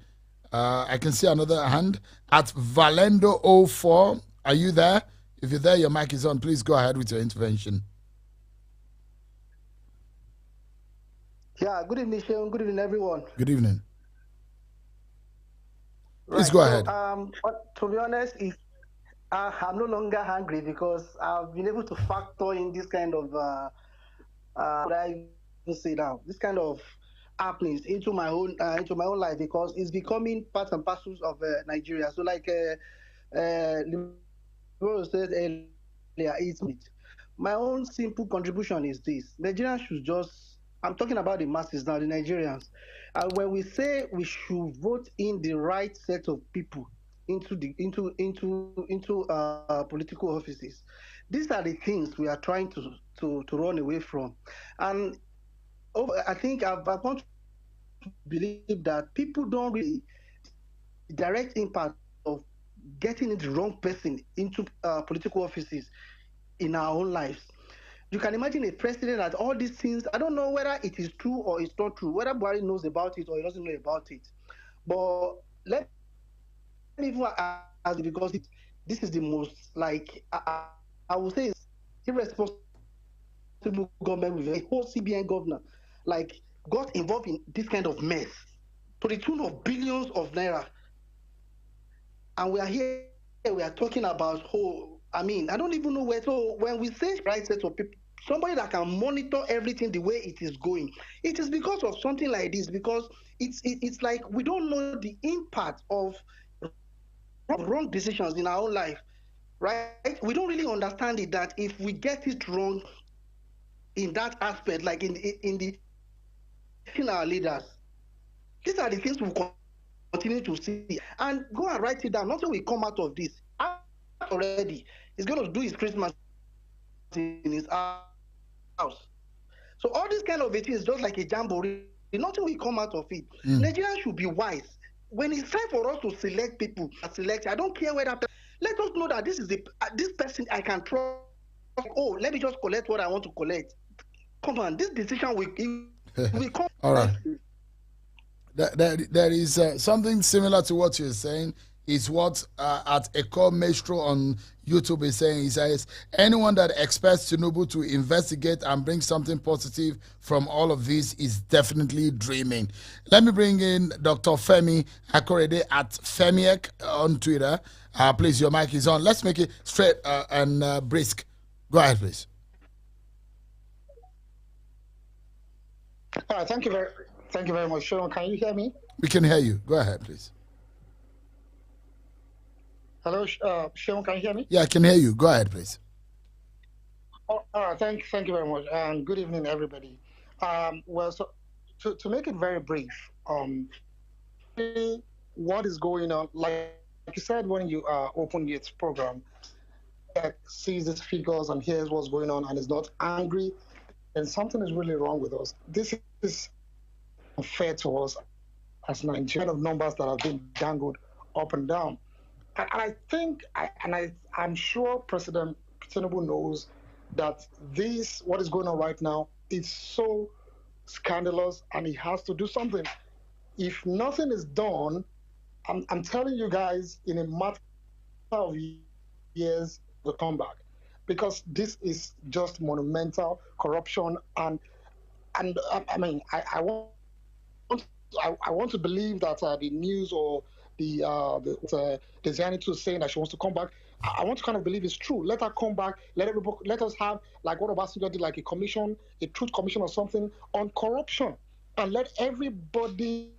I can see another hand at Valendo04. Are you there? If you're there, your mic is on. Please go ahead with your intervention. Yeah, good evening, Sean. Good evening, everyone. Good evening. Please Right. go So, ahead. to be honest, I'm no longer hungry because I've been able to factor in this kind of, what I even say now, this kind of happenings into my own life because it's becoming part and parcels of Nigeria. So, like Libero said earlier, it's my own simple contribution is this: Nigerians should just. I'm talking about the masses now, the Nigerians. When we say we should vote in the right set of people into political offices, these are the things we are trying to run away from, and I think I've come to believe that people don't really direct impact of getting the wrong person into political offices in our own lives. You can imagine a president that all these things, I don't know whether it is true or it's not true, whether Buhari knows about it or he doesn't know about it. But let me even ask you because this is the most, like, I would say, it's irresponsible government with a whole CBN governor, like, got involved in this kind of mess to the tune of billions of naira. And we are here, we are talking about I mean, I don't even know where. So when we say right set of people, somebody that can monitor everything the way it is going, it is because of something like this. Because it's like we don't know the impact of wrong decisions in our own life, right? We don't really understand it that if we get it wrong in that aspect, like in our leaders, these are the things we continue to see. And go and write it down. Nothing will come out of this. Already, he's going to do his Christmas in his house. So all this kind of a thing is just like a jamboree. Nothing will come out of it. Nigerians should be wise. When it's time for us to select people, I don't care whether. Let us know that this is this person I can trust. Oh, let me just collect what I want to collect. Come on, this decision will come. All right. There is something similar to what you're saying. Is what at Eco Maestro on YouTube is saying. He says, anyone that expects Tinubu to investigate and bring something positive from all of this is definitely dreaming. Let me bring in Dr. Femi Akorede at Femiek on Twitter. Please, your mic is on. Let's make it straight and brisk. Go ahead, please. All right, thank you very much. Sean, can you hear me? We can hear you. Go ahead, please. Hello, Sean, can you hear me? Yeah, I can hear you. Go ahead, please. Oh, all right, thank you very much, and good evening, everybody. Well, so to make it very brief, what is going on? Like you said when you opened this program, that sees these figures and hears what's going on and is not angry, then something is really wrong with us. This is unfair to us as Nigerian of numbers that have been dangled up and down. And I think, I'm sure President Tinubu knows that what is going on right now, is so scandalous, and he has to do something. If nothing is done, I'm telling you guys, in a matter of years, will come back, because this is just monumental corruption, and I mean, I want to believe that the news or the Zianity is saying that she wants to come back. I want to kind of believe it's true. Let her come back. Let us have, like what Obasanjo did, like a commission, a truth commission or something on corruption, and let everybody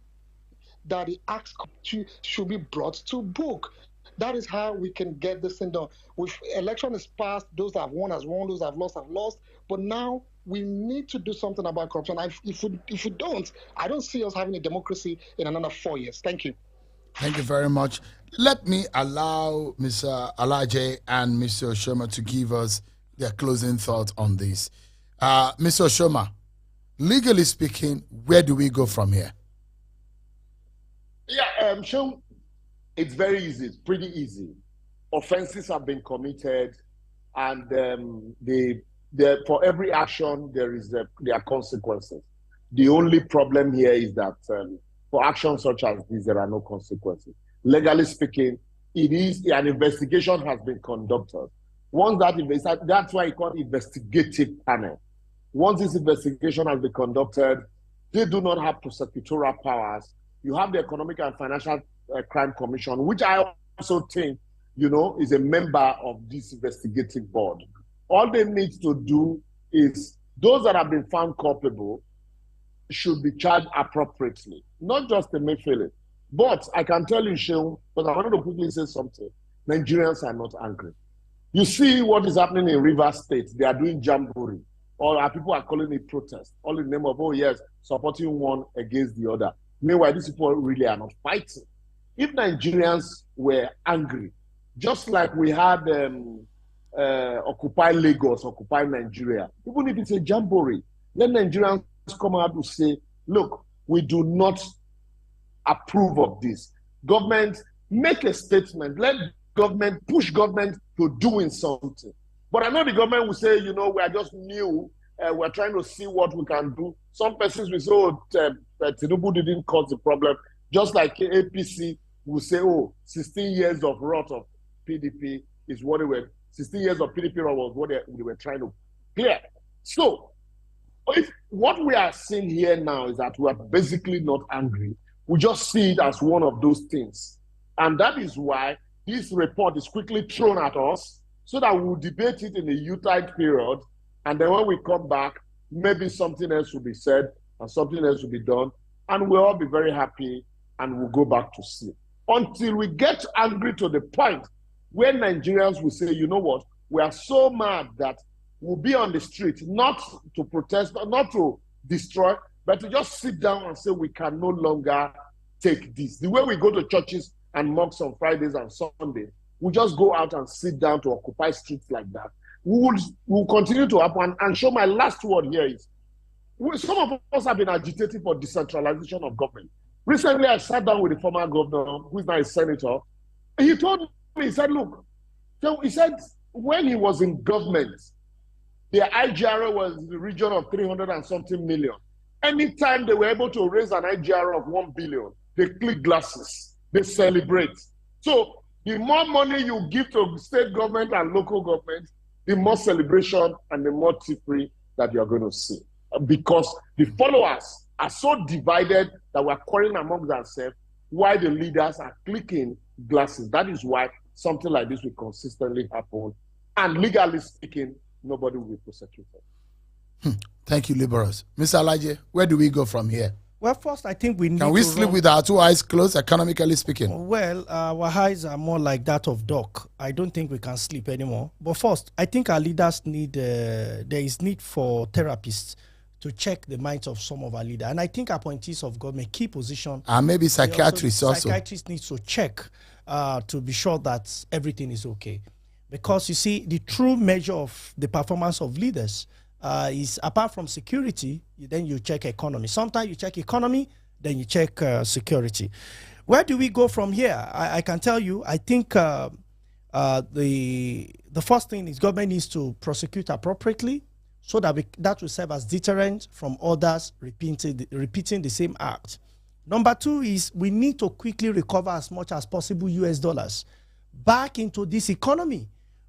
that he asks to should be brought to book. That is how we can get this thing done. With election is passed, those that have won has won, those that have lost. But now we need to do something about corruption. If we don't, I don't see us having a democracy in another 4 years. Thank you. Thank you very much. Let me allow Mr. Alaje and Mr. Oshoma to give us their closing thoughts on this. Mr. Oshoma, legally speaking, where do we go from here? Yeah, Sean, it's very easy. It's pretty easy. Offenses have been committed, and for every action there are consequences. The only problem here is that for actions such as this, there are no consequences. Legally speaking, an investigation has been conducted. Once that's why it's called investigative panel. Once this investigation has been conducted, They do not have prosecutorial powers. You have the Economic and Financial Crime Commission, which I also think, is a member of this investigative board. All they need to do is those that have been found culpable should be charged appropriately, not just Emefiele. But I can tell you, Sheung, but I wanted to quickly say something. Nigerians are not angry. You see what is happening in Rivers State. They are doing jamboree. Or our people are calling it protest, all in the name of, oh yes, supporting one against the other. Meanwhile, these people really are not fighting. If Nigerians were angry, just like we had Occupy Lagos, Occupy Nigeria, even if it's a jamboree, let Nigerians come out to say, look, we do not approve of this. Government, make a statement. Let government, push government to doing something. But I know the government will say, we are just new. We're trying to see what we can do. Some persons will say, oh, Tinubu didn't cause the problem. Just like APC will say, oh, 16 years of rot of PDP is what they were, 16 years of PDP was what they were trying to clear. So, if what we are seeing here now is that we are basically not angry. We just see it as one of those things. And that is why this report is quickly thrown at us, so that we'll debate it in the Utah period, and then when we come back, maybe something else will be said and something else will be done, and we'll all be very happy and we'll go back to sleep. Until we get angry to the point where Nigerians will say, you know what, we are so mad that we'll be on the street, not to protest, not to destroy, but to just sit down and say we can no longer take this. The way we go to churches and mosques on Fridays and Sundays, we just go out and sit down to occupy streets like that. We will continue to happen. And show my last word here is, some of us have been agitating for decentralization of government. Recently, I sat down with the former governor, who is now a senator. He told me, he said, look, so he said when he was in government, the IGR was in the region of 300 and something million. Anytime they were able to raise an IGR of 1 billion, they click glasses, they celebrate. So the more money you give to state government and local government, the more celebration and the more free that you're going to see. Because the followers are so divided that we're quarreling among ourselves, while the leaders are clicking glasses. That is why something like this will consistently happen. And legally speaking, nobody will be prosecuted. Thank you, Liberals. Mr. Alaje, where do we go from here? Well, first, I think we need Can we sleep with our two eyes closed, economically speaking? Well, our eyes are more like that of duck. I don't think we can sleep anymore. But first, I think our leaders need, there is need for therapists to check the minds of some of our leaders. And I think appointees of government, key position. And maybe psychiatrists also. Psychiatrists need to check to be sure that everything is okay. Because you see, the true measure of the performance of leaders is, apart from security, then you check economy. Sometimes you check economy, then you check security. Where do we go from here? I can tell you, I think the first thing is government needs to prosecute appropriately, so that that will serve as deterrent from others repeating the same act. Number two is we need to quickly recover as much as possible US dollars back into this economy,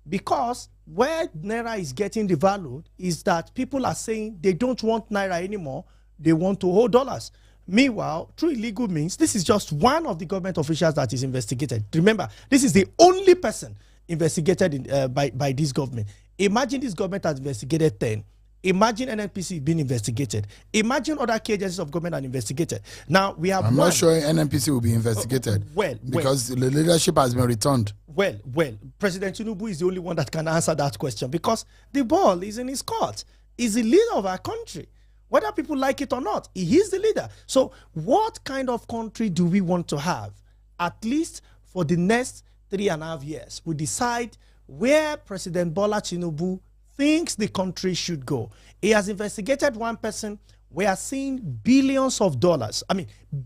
because where Naira is getting devalued is that people are saying they don't want Naira anymore, they want to hold dollars. Meanwhile, through illegal means, this is just one of the government officials that is investigated. Remember, this is the only person investigated by this government. Imagine this government has investigated 10. Imagine NNPC being investigated. Imagine other key agencies of government are investigated. Now we have. I'm not sure NNPC will be investigated. Because the leadership has been returned. Well, President Tinubu is the only one that can answer that question, because the ball is in his court. He's the leader of our country. Whether people like it or not, he is the leader. So what kind of country do we want to have? At least for the next 3.5 years, we decide where President Bola Tinubu thinks the country should go. He has investigated one person. We are seeing billions of dollars,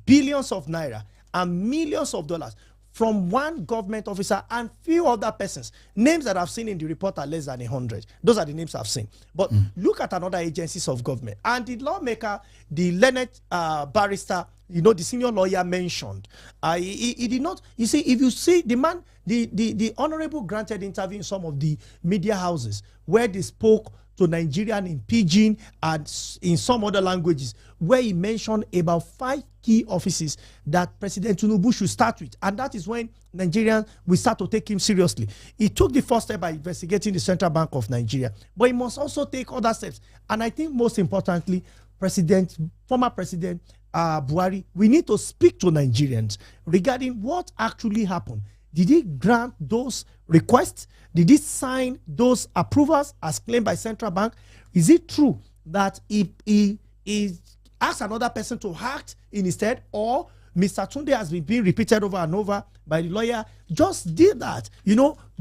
billions of Naira and millions of dollars from one government officer and few other persons. Names that I've seen in the report are less than 100. Those are the names I've seen. But look at another agencies of government. And the lawmaker, the learned barrister, the senior lawyer mentioned, he did not, you see, if you see the man, the honorable granted interview in some of the media houses where they spoke to Nigerian in Pidgin and in some other languages, where he mentioned about 5 key offices that President Tinubu should start with. And that is when Nigerians will start to take him seriously. He took the first step by investigating the Central Bank of Nigeria, but he must also take other steps. And I think most importantly, former President Buhari, we need to speak to Nigerians regarding what actually happened. Did he grant those requests? Did he sign those approvals as claimed by Central Bank? Is it true that he asked another person to act in his stead, or Mr. Tunde has been being repeated over and over by the lawyer, just did that,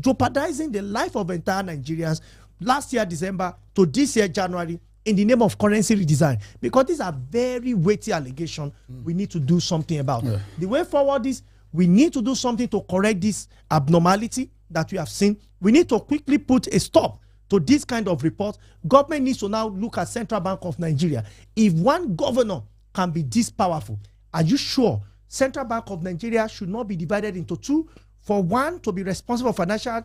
jeopardizing the life of entire Nigerians last year, December, to this year, January, in the name of currency redesign? Because these are very weighty allegations we need to do something about. Yeah. The way forward is we need to do something to correct this abnormality that we have seen. We need to quickly put a stop to this kind of report. Government needs to now look at Central Bank of Nigeria. If one governor can be this powerful, are you sure Central Bank of Nigeria should not be divided into 2? For one to be responsible for financial,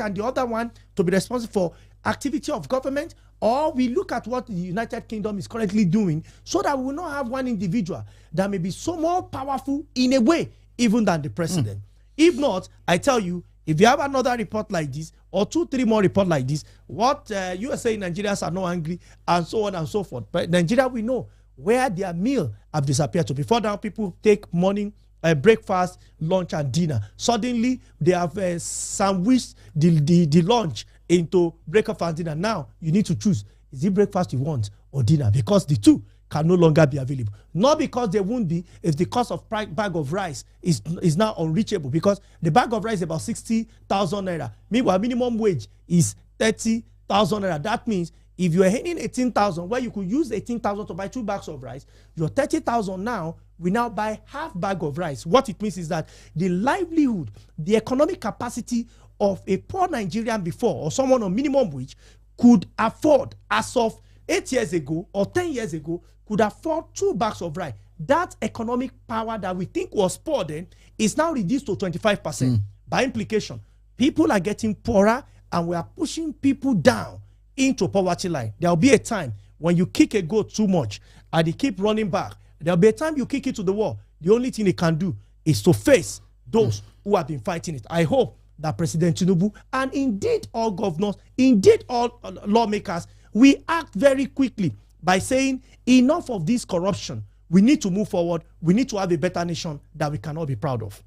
and the other one to be responsible for activity of government? Or we look at what the United Kingdom is currently doing, so that we will not have one individual that may be so more powerful in a way even than the president. If not, I tell you, if you have another report like this, or 2-3 more reports like this, what you are saying Nigerians are not angry, and so on and so forth. But Nigeria, we know where their meal have disappeared to. Before now, people take morning, breakfast, lunch, and dinner. Suddenly, they have sandwiched the lunch into breakfast and dinner. Now, you need to choose. Is it breakfast you want or dinner? Because the two can no longer be available. Not because they won't be, if the cost of bag of rice is now unreachable, because the bag of rice is about 60,000 naira. Meanwhile, minimum wage is 30,000 naira. That means if you are earning 18,000, where you could use 18,000 to buy 2 bags of rice, your 30,000 now we now buy half bag of rice. What it means is that the livelihood, the economic capacity of a poor Nigerian before, or someone on minimum wage, could afford, as of 8 years ago or 10 years ago, could afford 2 bags of rice. That economic power that we think was poor then is now reduced to 25%. By implication, people are getting poorer, and we are pushing people down into poverty line. There will be a time when you kick a goat too much and they keep running back. There will be a time you kick it to the wall. The only thing they can do is to face those who have been fighting it. I hope that President Tinubu, and indeed all governors, indeed all lawmakers, we act very quickly by saying enough of this corruption. We need to move forward. We need to have a better nation that we can all be proud of.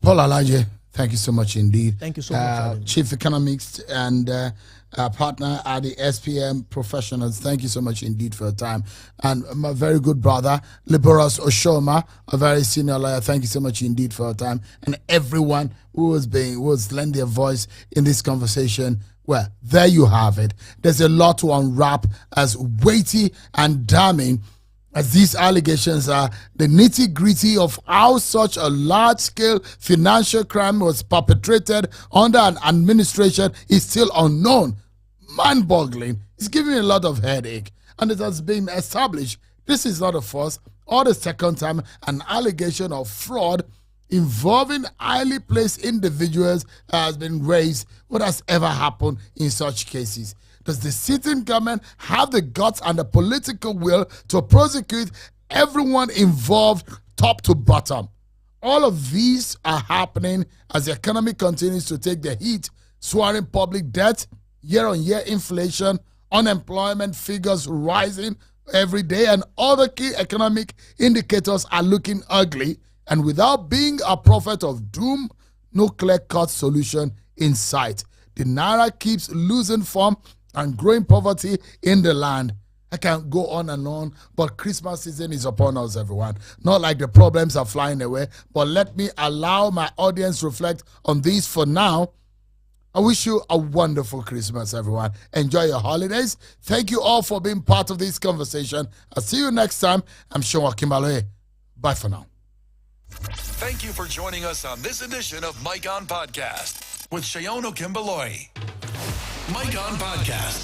Paul Alaje, thank you so much indeed. Thank you so much. Chief Economist and partner at the SPM Professionals. Thank you so much indeed for your time. And my very good brother, Liberos Oshoma, a very senior lawyer. Thank you so much indeed for your time. And everyone who was lending their voice in this conversation. Well, there you have it. There's a lot to unwrap, as weighty and damning as these allegations are. The nitty-gritty of how such a large-scale financial crime was perpetrated under an administration is still unknown. Mind-boggling. It's giving me a lot of headache. And it has been established this is not the first or the second time an allegation of fraud involving highly placed individuals has been raised. What has ever happened in such cases? Does the sitting government have the guts and the political will to prosecute everyone involved top to bottom? All of these are happening as the economy continues to take the heat, soaring public debt, year-on-year inflation, unemployment figures rising every day, and other key economic indicators are looking ugly. And without being a prophet of doom, no clear-cut solution in sight. The Naira keeps losing form and growing poverty in the land. I can't go on and on, but Christmas season is upon us, everyone. Not like the problems are flying away, but let me allow my audience reflect on these for now. I wish you a wonderful Christmas, everyone. Enjoy your holidays. Thank you all for being part of this conversation. I'll see you next time. I'm Sean Kimbaloye. Bye for now. Thank you for joining us on this edition of Mike On Podcast with Sean Kimbaloye. Mike On Podcast.